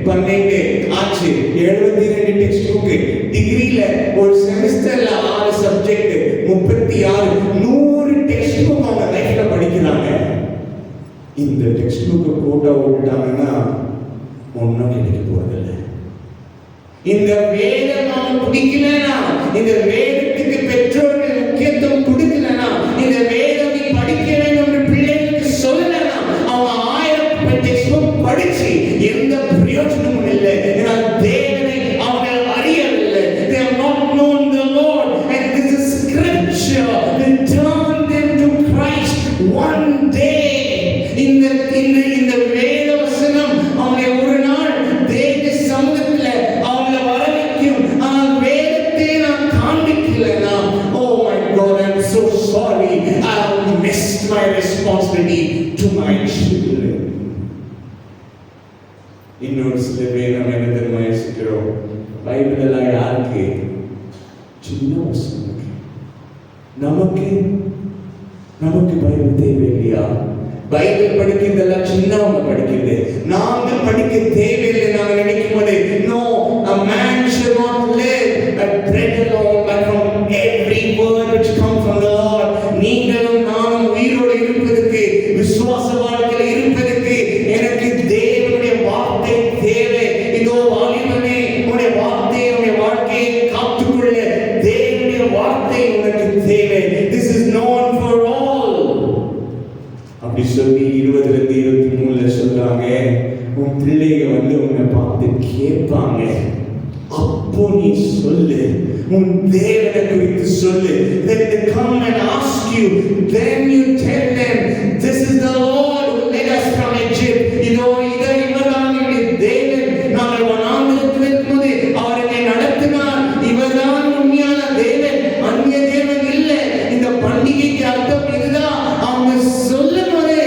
12 ஆச்சு, 72 டெக்ஸ்ட் புக். டிகிரில ஒரு செமஸ்டர்ல 6 சப்ஜெக்ட் 36, 100 டெக்ஸ்ட் புக் அவங்க லைஃப்ல படிக்கிறாங்க. இந்த டெக்ஸ்ட் புக் போட்டோ விட்டாங்கன்னா ஒன்றும் கிடைக்க போறதில்லை. இந்த வேதம் அவங்க பிடிக்கலனா, இந்த வேதத்துக்கு பெற்றோர்கள் முக்கியத்துவம் கொடுக்கலனா, இந்த வேதம் நீ படிக்க வேண்டும் என்று பிள்ளைகளுக்கு சொல்லலனா, அவங்க 1000 டெக்ஸ்ட் புக் படிச்சு எந்த பிரயோஜனமும் இல்லை. ஏன்னா தேவனை அவங்க அறியவில்லை. They have not known the Lord, and this is scripture will turn them to Christ one day. இந்த வேத வசனம் அவங்களை ஒரு நாள் தேவ சமூகத்துல அவங்களை வரவைக்கும். ஆனால் வேதத்தை நான் காண்பிக்கலனா, oh my God, I'm so sorry, I have missed my responsibility to my children. இன்னொரு சில பேர் நம்ம என்ன தெரியுமா யோசிக்கிறோம், பைபிள் எல்லாம் யாருக்கு? சின்ன வசனம். நமக்கு பைபிள் தேவையில்லையா? பைபிள் படிக்கிறதெல்லாம் சின்னவங்க படிக்கிறது, நாங்க படிக்க தேவையில்லை நாங்க நினைக்கும் போது, no, a man should not live a bread alone but from every word which comes from the Lord. நீங்களும் நானும் உயிரோடு இருப்பதற்கு, விசுவாச வாழ்க்கையில் இருப்பதற்கு எனக்கு தேவனுடைய வார்த்தை தேவை. இதோ வாலிபனே, உன்னுடைய வார்த்தையை, உன்னுடைய வாழ்க்கையை காத்துக்கொள்ள தேவனுடைய வார்த்தை உனக்கு தேவை. This is known for all. அப்படி சொல்லி 20-23 சொல்றாங்க, உன் பிள்ளைங்க வந்து உன்னை பார்த்து கேட்பாங்க, அப்போ நீ சொல்லு, உன் தேவனை குறித்து சொல்லு. Then they come and ask you, then you tell them, this is the Lord who led us from Egypt. இதோ இவர்தான் நம்முடைய தேவன், நாங்கள் வனாந்திரத்தில் இருக்கும்போது அவர் என்னை நடத்தினார். இவர்தான் உண்மையான தேவன், அந்நிய தேவன் இல்லை. இந்த பண்டிகைக்கு அர்த்தம் இதுதான். அவங்க சொல்லும் போது,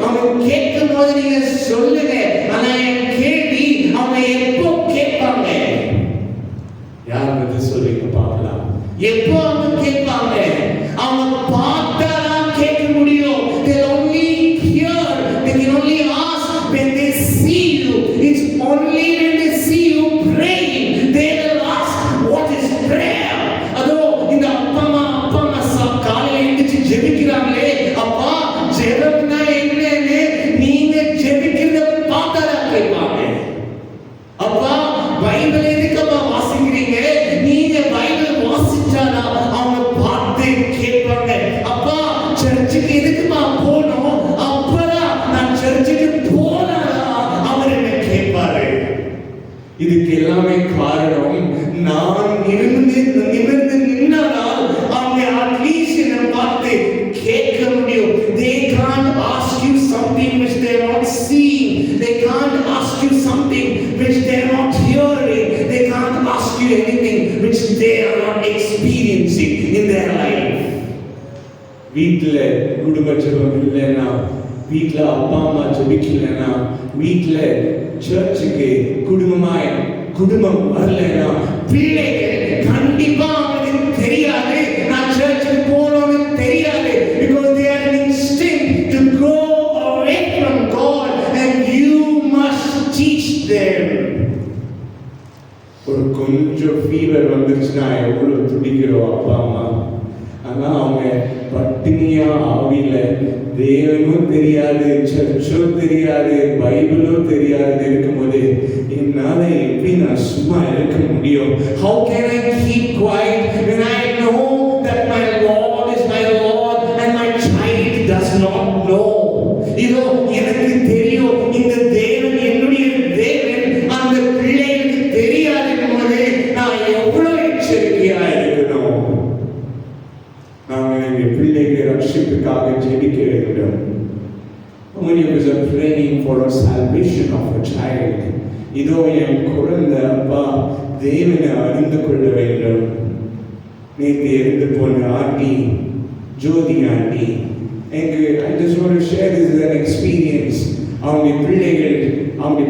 அவங்க கேட்கும் போது நீங்க சொல்லுங்க. ஆனா என் கேள்வி, அவங்க எப்போ கேட்பாங்க? யார் பதில் சொல்றீங்க பார்க்கலாம். எப்போ அவங்க கேட்பாங்க? அவங்க பார்த்தாதான் கேட்க முடியும். They only hear, they can only ask when they see you. It's only when they see you praying they will ask what is prayer. அதோ இந்த அப்பா அம்மா காலையில எழுந்திருச்சு ஜெபிக்கிறாங்களே, அப்பா ஜெபம்னா என்னன்னு நீங்க ஜெபிக்கிறத பார்த்தாதான் கேட்பாங்க. அப்பா பைபிள் எதுக்கப்பா வாசிக்கிறீங்க? நீங்க பைபிள் வாசிச்சாதான் அவங்க பார்த்து கேட்பாங்க. அப்பா சர்ச்சுக்கு எதுக்குமா போனோம்? அப்பதான் நான் சர்ச்சுக்கு போனாதான் அவர் என்ன கேட்பாரு. இதுக்கு எல்லாமே காரணம், நான் நிமிர்ந்து நின்னால் அவங்க அட்லீஸ்ட் என்ன பார்த்து கேட்க முடியும். They can't ask you something which they are not seeing. They can't ask you something which they are not hearing. They can't ask you anything which they are not experiencing in their life. வீட்ல குடும்ப ஜெபம் இல்லைன்னா, வீட்ல அப்பா அம்மா ஜெபிக்கலைன்னா, வீட்ல சர்ச்சுக்கு குடும்பம் வரலைன்னா, பிள்ளைகள் கண்டிப்பா அவங்களுக்கு தெரியாது, நான் சர்ச்சுக்கு போகணும்னு தெரியாது. Because they are an instinct to go away from God and you must teach them. ஒரு கொஞ்சம் ஃபீவர் வந்துருச்சுன்னா எவ்வளவு துடிக்கிறோம் அப்பா அம்மா. ஆனா அவங்க பட்டினியா ஆவியில தேவனும் தெரியாது, சர்ச்சும் தெரியாது, பைபிளும் தெரியாது இருக்கும்போது என்னால எப்படி நான் சும்மா இருக்க முடியும்? How can I keep quiet when I know that my Lord is my Lord and my child does not know? இதோ எனக்கு தெரியும் இந்த தேவன் என்னுடைய தேவன், அந்த பிள்ளைகளுக்கு தெரியாது போது நான் எவ்வளவு எச்சரிக்கையா இருக்கணும். நாங்கள் எங்கள் பிள்ளைகளை ரட்சிப்புக்காக ஜெபிக்க வேண்டும். How many of us are praying for a salvation of a child? இதோ என் குழந்தை அப்பா தேவனை அறிந்து கொள்ள வேண்டும். நேற்று இருந்து போன ஆண்டி ஜோதி ஆண்டி எங்கு I just want to share this as an experience. அவங்க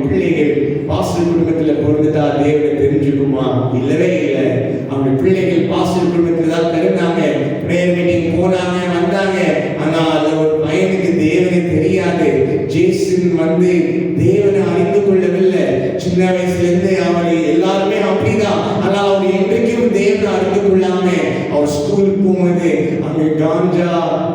பிள்ளைகள் பாஸ்டர் குடும்பத்தில் பிறந்துட்டா தேவனை தெரிஞ்சுக்குமா? இல்லவே இல்லை. அவங்க பிள்ளைகள் பாஸ்டர் குடும்பத்தில் தான் பிறந்தாங்க, பிரேயர் மீட்டிங் போனாங்க வந்தாங்க. ஆனா அது ஒரு பையனுக்கு தேவனை தெரியாது. ஜேசன் தேவனை அறிந்து கொள்ளவில்லை. சின்ன வயசுல இருந்து அவரை எல்லாருமே அப்படிதான். ஆனா அவர் என்றைக்கும் தேவனை அறிந்து கொள்ளாம அவர் ஸ்கூலுக்கு போகும்போது அங்க காஞ்சா,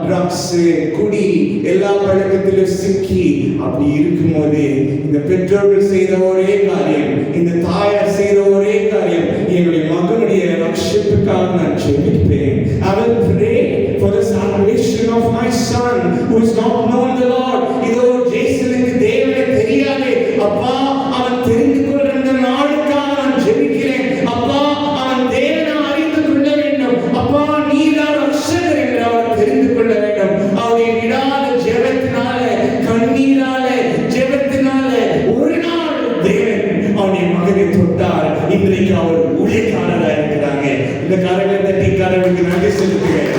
ட்ரக்ஸ், குடி எல்லா பழக்கத்திலும் சிக்கி அப்படி இருக்கும்போது இந்த பெற்றோர்கள் செய்த ஒரே காரியம், இந்த தாயார் செய்த ஒரே காரியம், என்னுடைய மகனுடைய ரட்சிப்புக்காக நான் ஜெபிப்பேன். I will pray for the salvation of my son who is not known the Lord. இதோ ஜேசனுக்கு தேவனை தெரியாது. அப்பா, அவன் தெரிந்து கொள்கிற நாளுக்காக நான் ஜெபிக்கிறேன். அப்பா, அவன் தேவனை அறிந்து கொள்ள வேண்டும். அப்பா, நீதான் ரட்சகர் என்று அவர் தெரிந்து கொள்ள வேண்டும். அவருடைய விடாத ஜெபத்தினால, கண்ணீரால, ஜெபத்தினால ஒரு நாள் தேவன் அவனுடைய மகனை தொட்டார். இன்றைக்கு அவர் ஊழியக்காரராக இருக்கிறாங்க. இந்த காரங்களை தட்டி காரர்களுக்கு நன்றி செலுத்துகிறேன்.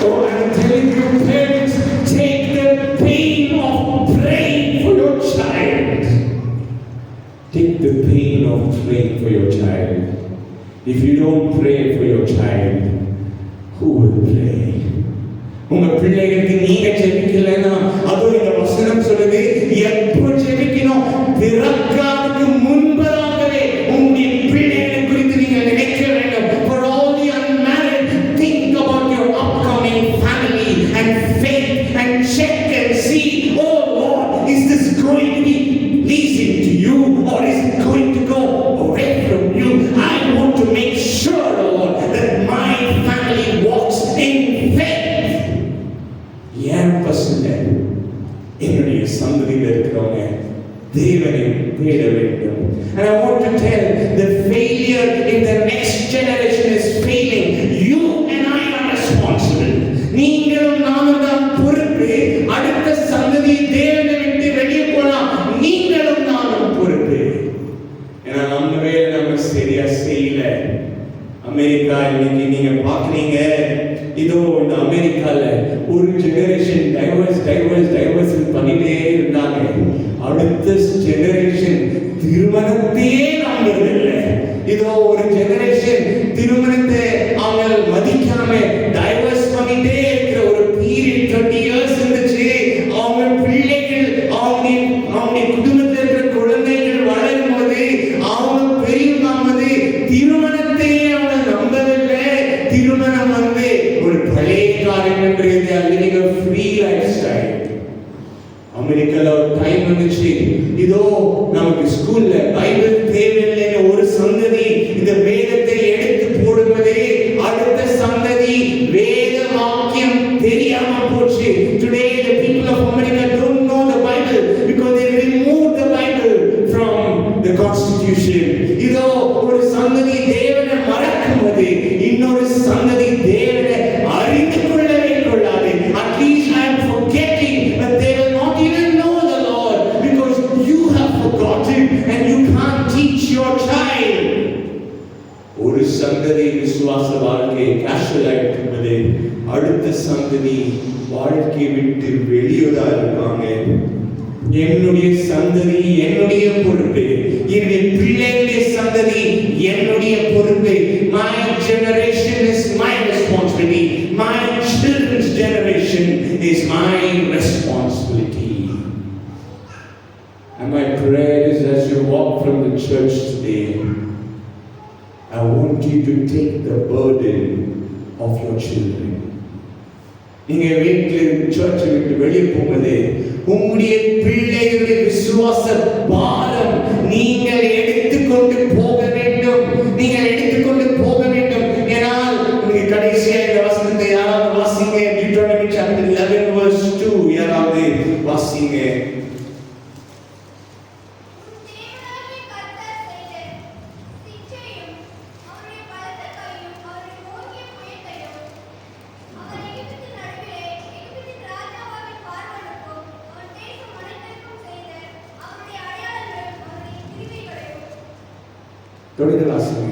Oh, I'm telling you, parents, take the pain of praying for your child. Take the pain of praying for your child. If you don't pray for your child, who will pray? உங்க பிள்ளைகளுக்கு நீங்க ஜெபிக்கலன்னா, அதுவும் இந்த வசனம் சொல்லுது, எப்போ ஜெபிக்கணும்? பிறக்காததுக்கு முன்பதாகவே உங்களுடைய பிள்ளைகளை குறித்து நீங்க நினைக்க வேண்டும். For all the unmarried, think about your upcoming family and faith and check and see, oh Lord, is this going to be pleasing to you or is it going to go away from you? I want to make sure, Lord, that my family walks in faith. என்னுடைய சந்ததியில் இருக்கிறவங்க தேவனை தேட வேண்டும். And I want to tell, the failure in the next generation is failing. You and I are responsible. நீங்களும் நானும் தான் பொறுப்பு. அடுத்த சந்ததி தேவனை விட்டு வெளியே போனா நீங்களும் நானும் பொறுப்பு. ஏன்னா நம்ம வேலை நம்ம சரியா செய்யல. அமெரிக்கா இன்னைக்கு நீங்க பாக்குறீங்க, இதோ இந்த அமெரிக்கால ஒரு ஜெனரேஷன் டைவர்ஸ் பண்ணிட்டே இருந்தாங்க. அடுத்த ஜெனரேஷன் திருமணத்தையே நம்புறதில்லை. இதோ ஒரு ஜெனரேஷன் திருமணத்தை அவங்க மதிக்காம டைவர்ஸ் பண்ணிட்டே இருக்கிற ஒரு பீரியட் 30 years இருந்துச்சு. அவங்க பிள்ளைகள் அவங்க குடும்பத்தில் இருக்கிற குழந்தைகள் வளரும் போது அவங்க பெரியவங்க திருமணத்தையே அவங்க நம்பவில்லை. திருமணம் ஒரு பழைய காரியம் என்று living a free lifestyle. அமெரிக்கால ஒரு டைம் வந்துச்சு, இதோ நமக்கு ஸ்கூல்ல பைபிள் தேவையில்லைன்னு ஒரு சந்ததி இந்த வேதத்தை எடுத்து போடுவதே அடுத்த சந்ததி வேத வாக்கியம் தெரியாம போச்சு. Today the people of America don't know the Bible because they removed the Bible from the constitution. இதோ ஒரு சந்ததி தேவனை மறக்கும்போது இன்னொரு சந்ததி தேவனை அறிந்து கொள்ளவே கொள்ளாது. At least I am forgetting, but they will not even know the Lord because you have forgotten and you can't teach your child. ஒரு சந்ததி விசுவாச வாழ்க்கை கேஷுவலாக இருப்பது, அடுத்த சந்ததி வாழ்க்கை விட்டு வெளியதா இருக்காங்க. என்னுடைய சந்ததி என்னுடைய பொறுப்பு, என்னுடைய பிள்ளைகளுடைய சந்ததி என்னுடைய பொறுப்பு. My generation is my responsibility. My children's generation is my responsibility. And my prayer is, as you walk from the church today, I want you to take the burden of your children. நீங்க வீட்டில் சர்ச்சை விட்டு வெளியே போகும்போது உங்களுடைய பிள்ளைகளுடைய விசுவாச பாரம் நீங்கள் எடுத்துக்கொண்டு போக வேண்டும். நீங்கள் எடுத்துக்கொண்டு போக வேண்டும். ஏனால் நீங்க கடைசியா இந்த வசனத்தை யாராவது வாசிங்க. Deuteronomy chapter 11 verse 2 யாராவது வாசிங்க. தொடர்ந்து வாசிங்க.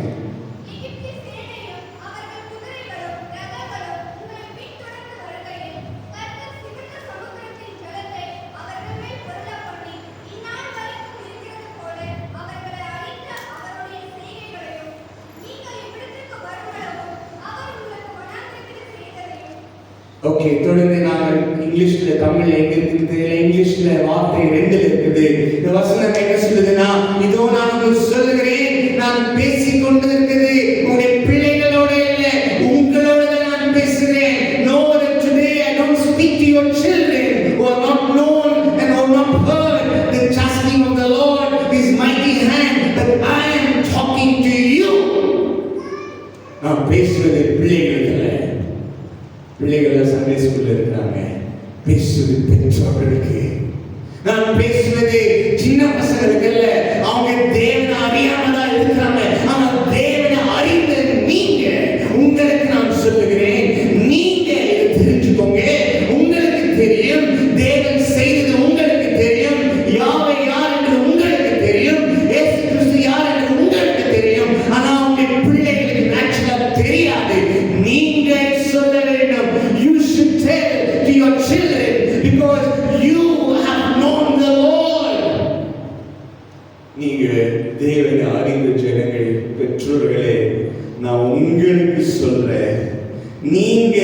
ஓகே, தொடர்ந்து நாங்கள் இங்கிலீஷ்ல தமிழ் எங்க இருக்குது, இங்கிலீஷ்ல வார்த்தை 2 இருக்குது. இந்த வசனம் என்ன சொல்லுதுன்னா, இதோ நான் உங்களுக்கு சொல்லுகிறேன், நான் பேசிக் கொண்டிருக்கிறது உங்களுடைய பிள்ளைகளோட இல்ல, உங்களோட நான் பேசுகிறேன். Know that today I don't speak to your children who are not known and who have not heard the chastening of the Lord, His mighty hand, but I am talking to you. நான் பேசுவது பிள்ளைகள் Sunday ஸ்கூல்ல இருக்காங்க, பேசுவது பெற்றோர்களுக்கு. நான் பேசுவது சின்ன பசங்களுக்கு இல்ல, அவங்க தேவனை அறியாம தான் இருக்கிறாங்க. ஆனா தேவனை அறிந்த நீங்க, உங்களுக்கு நான் சொல்லுகிறேன், நீங்க இதை தெரிஞ்சுக்கோங்க. உங்களுக்கு தெரியும் தேவன் செய்தது, உங்களுக்கு தெரியும் யாவை யார் என்று உங்களுக்கு தெரியும், இயேசு கிறிஸ்து யார் என்று உங்களுக்கு தெரியும். ஆனா உங்க பிள்ளைகளுக்கு நேச்சுரலா தெரியாது. நீங்க சொல்ல வேண்டும். You should tell to your children because you have known the Lord. நீங்க தேவனை அறிந்த ஜனங்கள், பெற்றோர்களே, நான் உங்களுக்கு சொல்றேன், நீங்க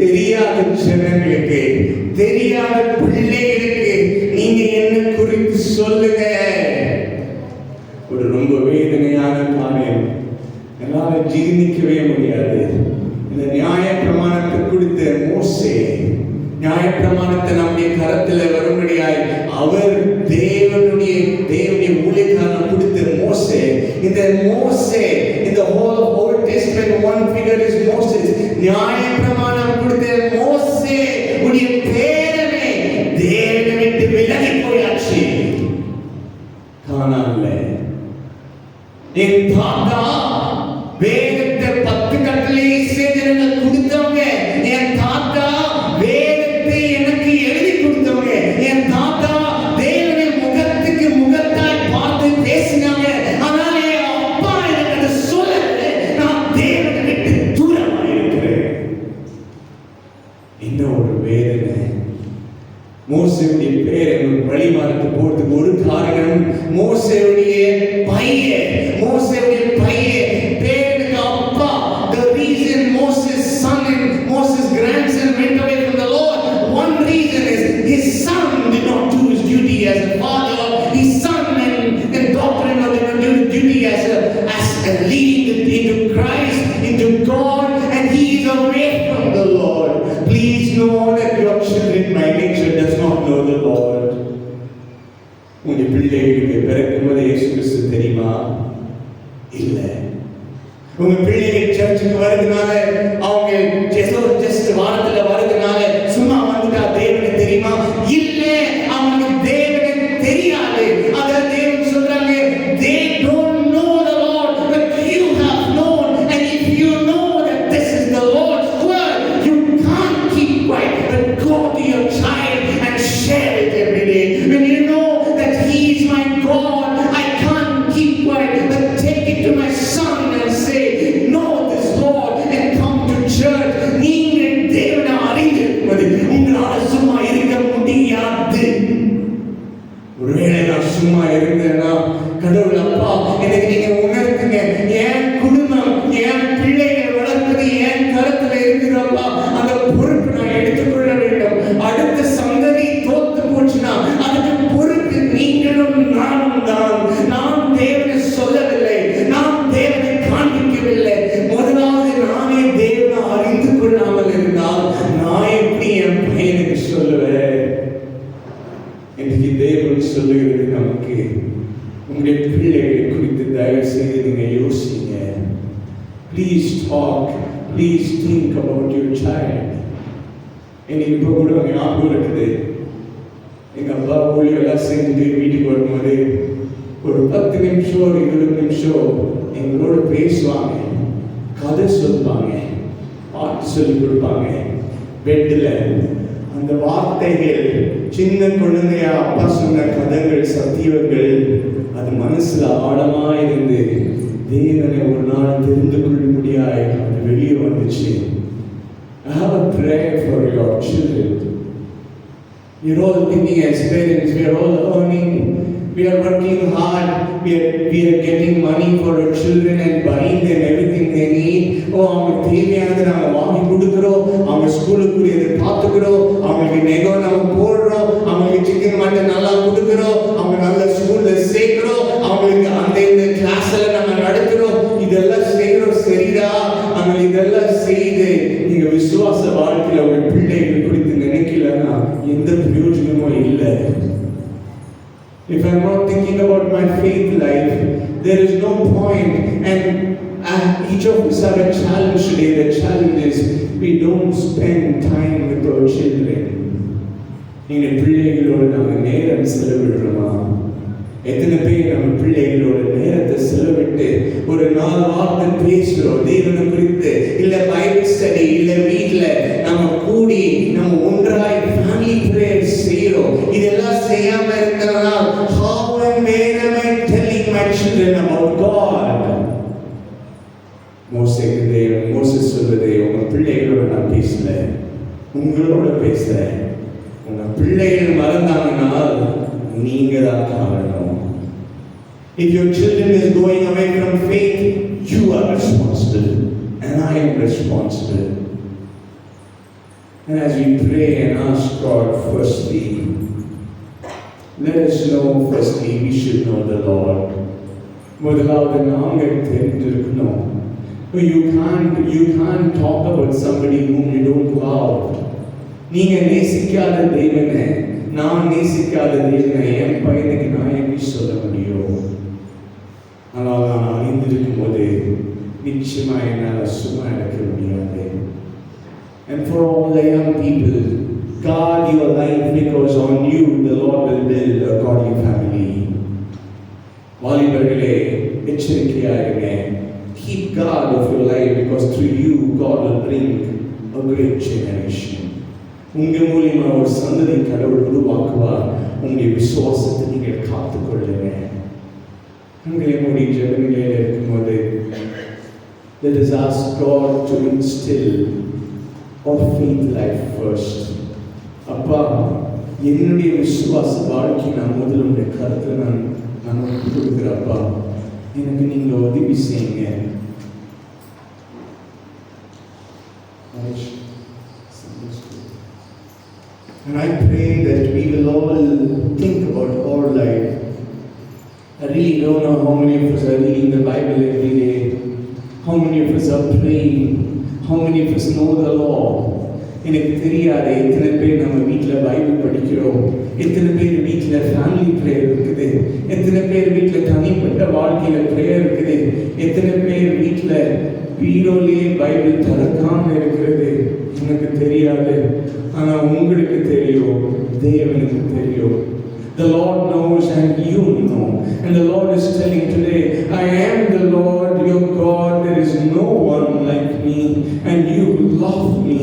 தெரியாத ஜனங்களுக்கு, தெரியாத பிள்ளைகளுக்கு நீங்க என்ன குறித்து சொல்லுங்க. ஒரு ரொம்ப வேதனையான காரியம், என்னால ஜீர்ணிக்கவே முடியாது. இந்த நியாயப்பிரமாணத்தை கொடுத்த மோசே, நியாயப்பிரமாணத்தை நம்முடைய கரத்துல வரும்படியாய் அவர் தேவனுடைய ஊழியக்காரன் கொடுத்த மோசே. இந்த மோசே, இந்த whole Old Testament one figure is Moses. நியாயப்பிரமாணம் கொடுத்த மோசே உடைய பேரனே தேவனை விட்டு விலகி போயாச்சு. காணாமல என் தாத்தா வேதத்தை 10 கட்டளை சேதனங்கள் கொடுத்தவங்க, என் தாத்தா வேதத்தை எனக்கு எழுதி கொடுத்தவங்க, என் தாத்தா தேவனை முகத்துக்கு முகத்தாய் பார்த்து பேசினாங்க. ஆனால் என் அப்பா எனக்கு அதை சொல்லல. நான் தேவனை விட்டு தூரமா இருக்கிறேன். இன்னும் ஒரு வேதனை, மோசேவுடைய பேரை வழிமாறத்து போறதுக்கு ஒரு காரணம், மோசேவுடைய பையன் பேருக்கு அப்பா. The reason Moses' son and Moses' grandson went away from the Lord, one reason is his son did not do his duty as a father. His son and daughter-in-law did not do his duty as leading into Christ, into God, and he is away from the Lord. Please know that your children by nature does not know the Lord. உங்க பிள்ளைகளுக்கு பிறக்கும்போது இயேசு கிறிஸ்து தெரியுமா? இல்ல. உங்க பிள்ளைகள் சர்ச்சுக்கு வருதுனால, அவங்க ஜஸ்ட் வாரத்துல வருதுனால சும்மா வந்துட்டா தேவனை தெரியுமா? இல்ல, அவங்களுக்கு தேவனை தெரியாது. அத தேவன் சொல்றாங்க, they don't know the Lord, but you have known. And if you know that this is the Lord's word, you can't keep quiet, but go to your child and share it every day. When you know that He is my God, I can't keep quiet, but take it to my son and say, know this Lord, and come to church. நீங்கள் தேவனை அறிந்திருப்பது உங்களால் சும்மா இருக்க முடியாது. ஒருவேளை நான் சும்மா இருந்தேன்னா, கடவுள் அப்பா எனக்கு நீங்க உணர்த்துங்க, என் குடும்பம், என் பிள்ளைகள் வளர்ப்பது என் கருத்துல இருக்குதப்பா, அந்த பொறுப்பு நான் எடுத்துக்கொள்ள வேண்டும். அடுத்த சந்ததி தோத்து போச்சுன்னா அதுக்கு பொறுப்பு நீங்களும் நானும் தான். நாம் தேவனை சொல்லவில்லை, நாம் தேவனை காண்பிக்கவில்லை. முதலாவது நானே தேவனை அறிந்து கொள்ளாமல் இருந்தால் நான் எப்படி என் பையனுக்கு சொல்லுவேன்? இன்னைக்கு தேவன் சொல்லுகிறது நமக்கு, உங்களுடைய பிள்ளைகளை குறித்து தயவு செய்து நீங்க யோசிங்க. Please talk, please think about your child. எனக்கு இப்போ கூட ஞாபகம் இருக்குது, எங்க அப்பா ஊழியெல்லாம் செஞ்சுட்டு வீட்டுக்கு வரும்போது ஒரு 10 நிமிஷம் 20 நிமிஷம் எங்களோட பேசுவாங்க, கதை சொல்லுவாங்க, பாட்டு சொல்லி கொடுப்பாங்க. பெட்டில் அந்த வார்த்தைகள், சின்ன குழந்தையா அப்பா சொன்ன கதைகள், சத்தியங்கள், அது மனசுல ஆழமா இருந்து தேவனை ஒரு நாள் தெரிந்து கொள்ள முடியாது அது வெளியே வந்துச்சு. I have a prayer for your children. We are all thinking as parents, we are all earning, we are working hard, we are getting money for our children and buying them everything they need. அவங்களுக்கு தேவையானதை நாங்கள் வாங்கி கொடுக்குறோம், அவங்க ஸ்கூலுக்குரியதை பார்த்துக்கிறோம், அவங்களுக்கு about my faith life, there is no point. And each of us have a challenge today. The challenge is we don't spend time with our children. நீங்கள் பிள்ளைகளோடு நாங்கள் நேரம் செலவிடுறோமா? எத்தனை பேர் நம்ம பிள்ளைகளோட நேரத்தை செலவிட்டு ஒரு 4 வார்த்தை பேசுறோம் தேவனை குறித்து, இல்ல பைபிள் ஸ்டடி, இல்ல வீட்டுல நம்ம கூடி நம்ம ஒன்றாய் ஃபேமிலி பிரேயர் செய்யறோம். இதெல்லாம் செய்யாம இருக்கிறதா? How and where am I telling my children about God? Moses சொல்வதே, உங்க பிள்ளைகளோட நான் பேசல, உங்களோட பேசுறேன். உங்க பிள்ளைகள் மறந்தாங்கன்னா நீங்க தான் காரணம். If your children is going away from faith, you are responsible and I am responsible. And as we pray and ask God, firstly, let us know, firstly, we should know the Lord. முதலாவது நாங்கள் தெரிந்திருக்கணும். You can't talk about somebody whom you don't love. நீங்க நேசிக்காத தேவனை, நான் நேசிக்காத தேவனை என் பையனுக்கு நான் எப்படி சொல்ல முடியும்? ஆனால் நான் அறிந்திருக்கும் போது நிச்சயமா என்னால் சும்மா இருக்க முடியாது. And for all the young people, guard your life, because on you the Lord will build a godly family. வாலிபர்களே, எச்சரிக்கையாயிருங்க. Keep guard of your life, because through you God will bring a great generation. உங்க மூலியமா ஒரு சந்ததி கடவுள் உருவாக்குவார். உங்களுடைய விசுவாசத்தை நீங்கள் காத்துக்கொள்ளுங்க. உங்களை மூடி ஜெபநிலையில் இருக்கும்போது let us ask God to instill our faith life first. அப்பா, என்னுடைய விசுவாச வாழ்க்கை நான் முதல்ல உடைய கருத்தை நான் கொடுக்குறப்பா, எனக்கு நீங்க உதவி செய்யுங்க. And I pray that we will all think about our life. I really don't know how many of us are reading the Bible every day, how many of us are praying, how many of us know the law. எனக்கு தெரியாது எத்தனை பேர் நம்ம வீட்டில் Bible படிக்கிறோம், எத்தனை பேர் வீட்டில் ஃபேமிலி ப்ரேயர் இருக்குது, எத்தனை பேர் வீட்டில் தனிப்பட்ட வாழ்க்கையில் ப்ரேயர் இருக்குது, எத்தனை பேர் வீட்டில் பீரோலேயே பைபிள் திறக்காமல் இருக்கிறது. எனக்கு தெரியாது, ஆனால் உங்களுக்கு தெரியும், தேவனுக்கு தெரியும். The Lord knows and you know. And the Lord is telling today, I am the Lord your God. There is no one like me and you love me.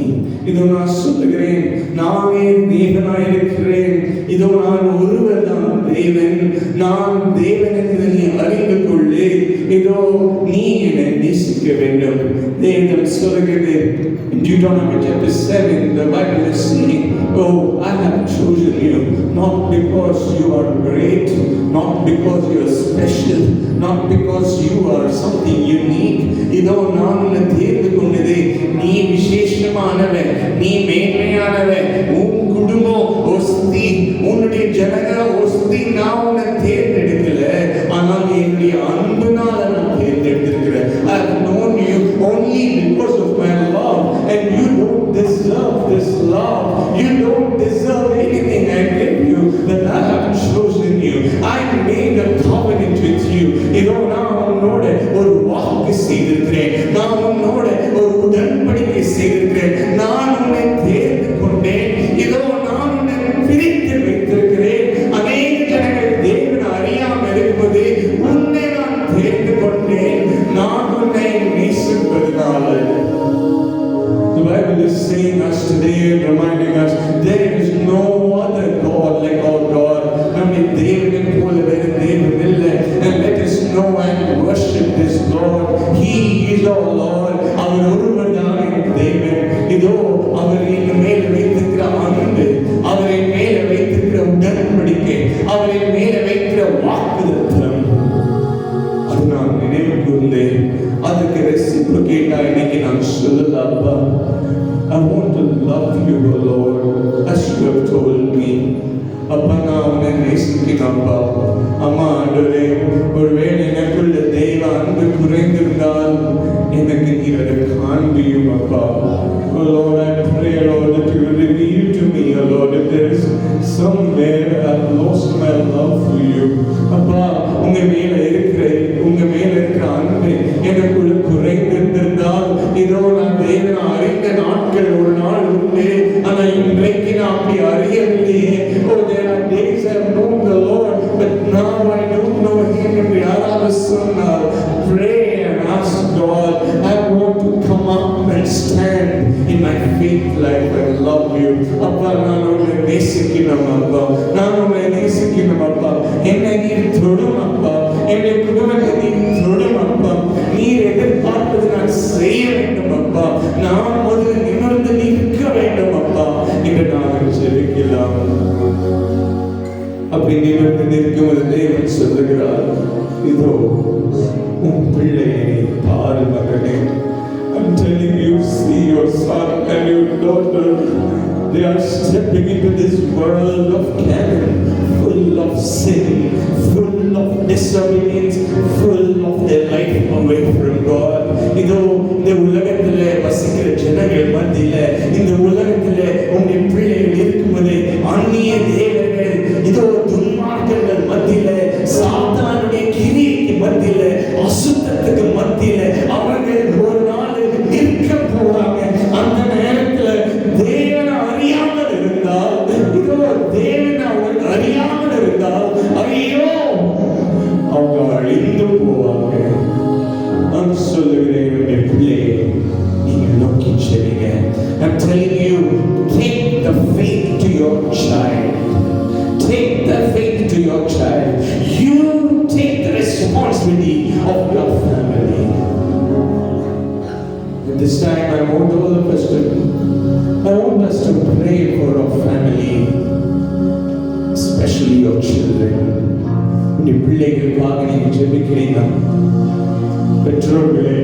இதோ நான் சொல்லுகிறேன், நானே தேவனாய் இருக்கிறேன். இதோ நான் ஒருவர் தான் தேவன். நான் தேவன் என்று நீ அறிந்து கொள்ளு. இதோ நீ என்னை நேசிக்க வேண்டும். தேவன் சொல்லுகிறது in Deuteronomy chapter 7, the Bible is saying, oh, I have chosen you not because you are great, not because you are special, not because you are something unique. இதோ நான் உன்னை தேர்ந்து கொண்டது, நீ விசேஷமானவன், நீ மேன்மையானவன். உன் குடும்பம் ஒஸ்தி, உன்னுடைய ஜனங்க ஒஸ்தி. நான் உன்னை தேர்ந்தெடுக்கல, ஆனால் என்னுடைய அன்புனால நான் தேர்ந்தெடுத்திருக்கிறேன். I have known you only because of my love, and you don't deserve this love. You don't deserve anything I give you, but I have chosen you. I made a covenant with you. இதோ நான் உன்னோட ஒரு வாக்கு செய்திருக்கிறேன், நான் உன்னோட ஒரு உடன்படிக்கை செய்திருக்கிறேன். நான் உன்னை தேர்ந்து கொண்டேன். இதோ நான் உன்னை பிரித்து வைத்திருக்கிறேன். அநேக ஜனங்கள் தேவனை அறியாமல் இருக்கும்போது உன்னை நான் தேர்ந்து கொண்டேன். நான் உன்னை நேசிப்பதனால. The Bible is saying us today, reminding us, there is no other God like our God. நம்முடைய தேவனை போல வேறு தேவன் இல்லை. And let us know and worship this Lord. He is our Lord. அவர் ஒருவர் தான் என் தேவன். இதோ அவர் என் மேல் வைத்திருக்கிற அன்பு, அவரை மேல வைத்திருக்கிற உடன்படிக்கை, அவரை மேல வைக்கிற வாக்குத்தத்தம், அது நான் நினைவு கூர்ந்தேன். அதுக்கு ரெசிப்ரோகேட்டா இன்னைக்கு நான் சொல்லலாம்ப்பா. I want to love you, Lord, as you have told me. அப்பா, நான் உன்னை நேசிக்கிறேன்ப்பா. அம்மா ஆண்டவரே, ஒருவேளை எனக்குள்ள தெய்வ அன்பு குறைந்திருந்தால் எனக்கு நீர் அதை காண்பியும் அப்பா. Oh Lord, I pray, Lord, that you will reveal to me, Lord, if there is somewhere I've lost my love for you. அப்பா, அறியவில்லையே. Oh, there are days I have known the Lord, but now I don't know Him. என்று யாராவது சொன்னால், pray and ask God, I want to come up and stand in my faith life and love you. அப்பா, நான் உங்களை நேசிக்கணும் அப்பா, நான் உங்களை நேசிக்கணும் அப்பா. என்னை நீர் தொடும் அப்பா, என்னுடைய குடும்பத்தை நீர் தொடும் அப்பா. நீர் எதிர்பார்ப்பது நான் செய்ய வேண்டும் அப்பா. நான் முதல்ல நிமிர்ந்து நிற்க வேண்டும் அப்பா என்று நாங்கள் ஜெபிக்கலாம். அப்படி நிமிர்ந்து நிற்கும்போது தேவன் சொல்லுகிறார், இதோ உன் பிள்ளையை பாரு மகனே. I'm telling you, see your son and your daughter. They are stepping into this world of Canaan, full of sin, full of disobedience, full of their life away from God. இதோ இந்த உலகத்திலே வசிக்கிற ஜனங்கள் மத்தியிலே, இந்த உலகத்திலே உங்களுடைய பிள்ளைகள் இருக்கும்போது அந்நிய தேவர்கள், இதோ துன்மார்க்கங்கள் மத்தியிலே, சாத்தானுடைய கிரியைக்கு மத்தியிலே, அசுத்தத்துக்கு மத்தியிலே அவர்கள் ஒரு நாள் நிற்க போறாங்க. அந்த நேரத்தில் தேவனை அறியாமல் இருந்தால், இதோ தேவனை அவர்கள் அறியாமல் இருந்தால், ஐயோ அவங்க அழிந்து போவாங்க. நான் சொல்லுகிறேன், என்னுடைய பிள்ளையை நீங்கள் நோக்கி செல்லுங்க. I'm telling you, take the faith to your child. Take the faith to your child. You take the responsibility of your family. At this time, I want all of us to pray for our family, especially your children. உங்களுடைய பிள்ளைகளுக்காக நீங்கள் ஜெபிக்கிறீங்க. பெற்றோர்களே,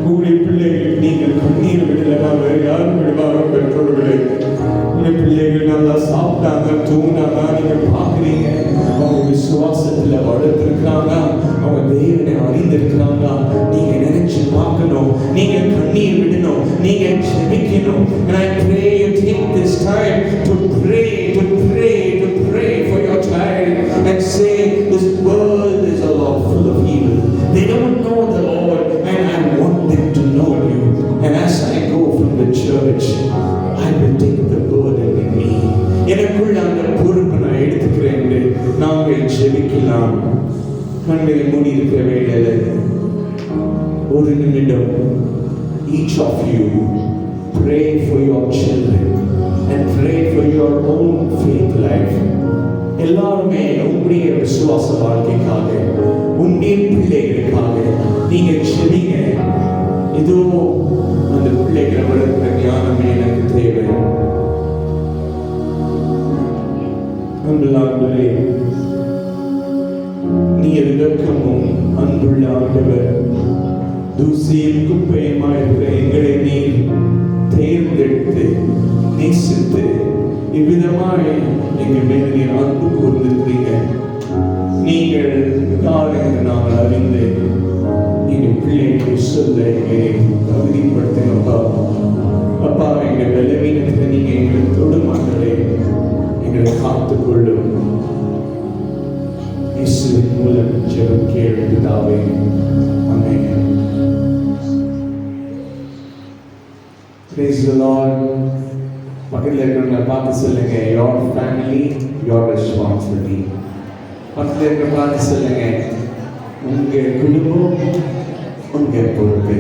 உங்களுடைய பிள்ளைகள் நீங்கள் கண்ணீர் விடலனா வேறு யாரும் விடுவாங்க? பெற்றோர்களே, உங்களுடைய பிள்ளைகள் நல்லா சாப்பிட்டாங்க, தூங்கினாங்க, நீங்க பாக்குறீங்க, அவங்க விசுவாசத்துல வளர்த்திருக்கிறாங்க, அவங்க தேவனை அறிந்திருக்கிறாங்க. நீங்க நினைச்சு பார்க்கணும், நீங்க கண்ணீர் விடணும், நீங்க ஜெபிக்கணும். And I pray you take this time to pray for your child and say, this world is a lot full of evil. They don't know the Lord, and I want them to know you. And as I go from the church, I will take the burden in me. எனக்குள்ள அந்த பொறுப்பை நான் எடுத்துக்கிறேன் என்று நாங்கள் ஜெபிக்கலாம். கண்களை மூடி இருக்கிற வேளையில் ஒரு நிமிடம் each of you pray for your children and pray for your own faith life. எல்லாருமே உங்களுடைய விசுவாச வாழ்க்கைக்காக, உங்களுடைய பிள்ளைகளுக்காக நீங்க ஜெபிங்க. இதோ அந்த பிள்ளைகளை வளர்க்கிற ஞானமே எனக்கு தேவை. அன்புள்ளவரே, நீர் இரக்கமும் அன்புள்ள ஆண்டவர், தூசியும் குப்பையுமாய் இருக்கிற எங்களை நீர் தேர்ந்தெடுத்து நேசித்து இவ்விதமாய் எங்கள் மேல் நீர் அன்பு கூர்ந்திருக்கிறீங்க. நீங்கள் யார் என்று நாங்கள் அறிந்து எங்கள் பிள்ளைகளை சொல்ல எங்களை தகுதிப்படுத்தினப்பா. அப்பா, எங்கள் பலவீனத்தை நீங்க எங்களை தொடுமாங்களே, எங்களை காத்துக்கொள்ளும். இயேசுவின் மூலம் ஜெபம் கேளு பிதாவே. ஆமென். Praise the Lord. பக்கத்தில் இருக்கிறவங்களை பார்த்து சொல்லுங்க, your family, your responsibility. பக்கத்தில் இருக்கிற பார்த்து சொல்லுங்க, உங்க குடும்பம் உங்க பொறுப்பு.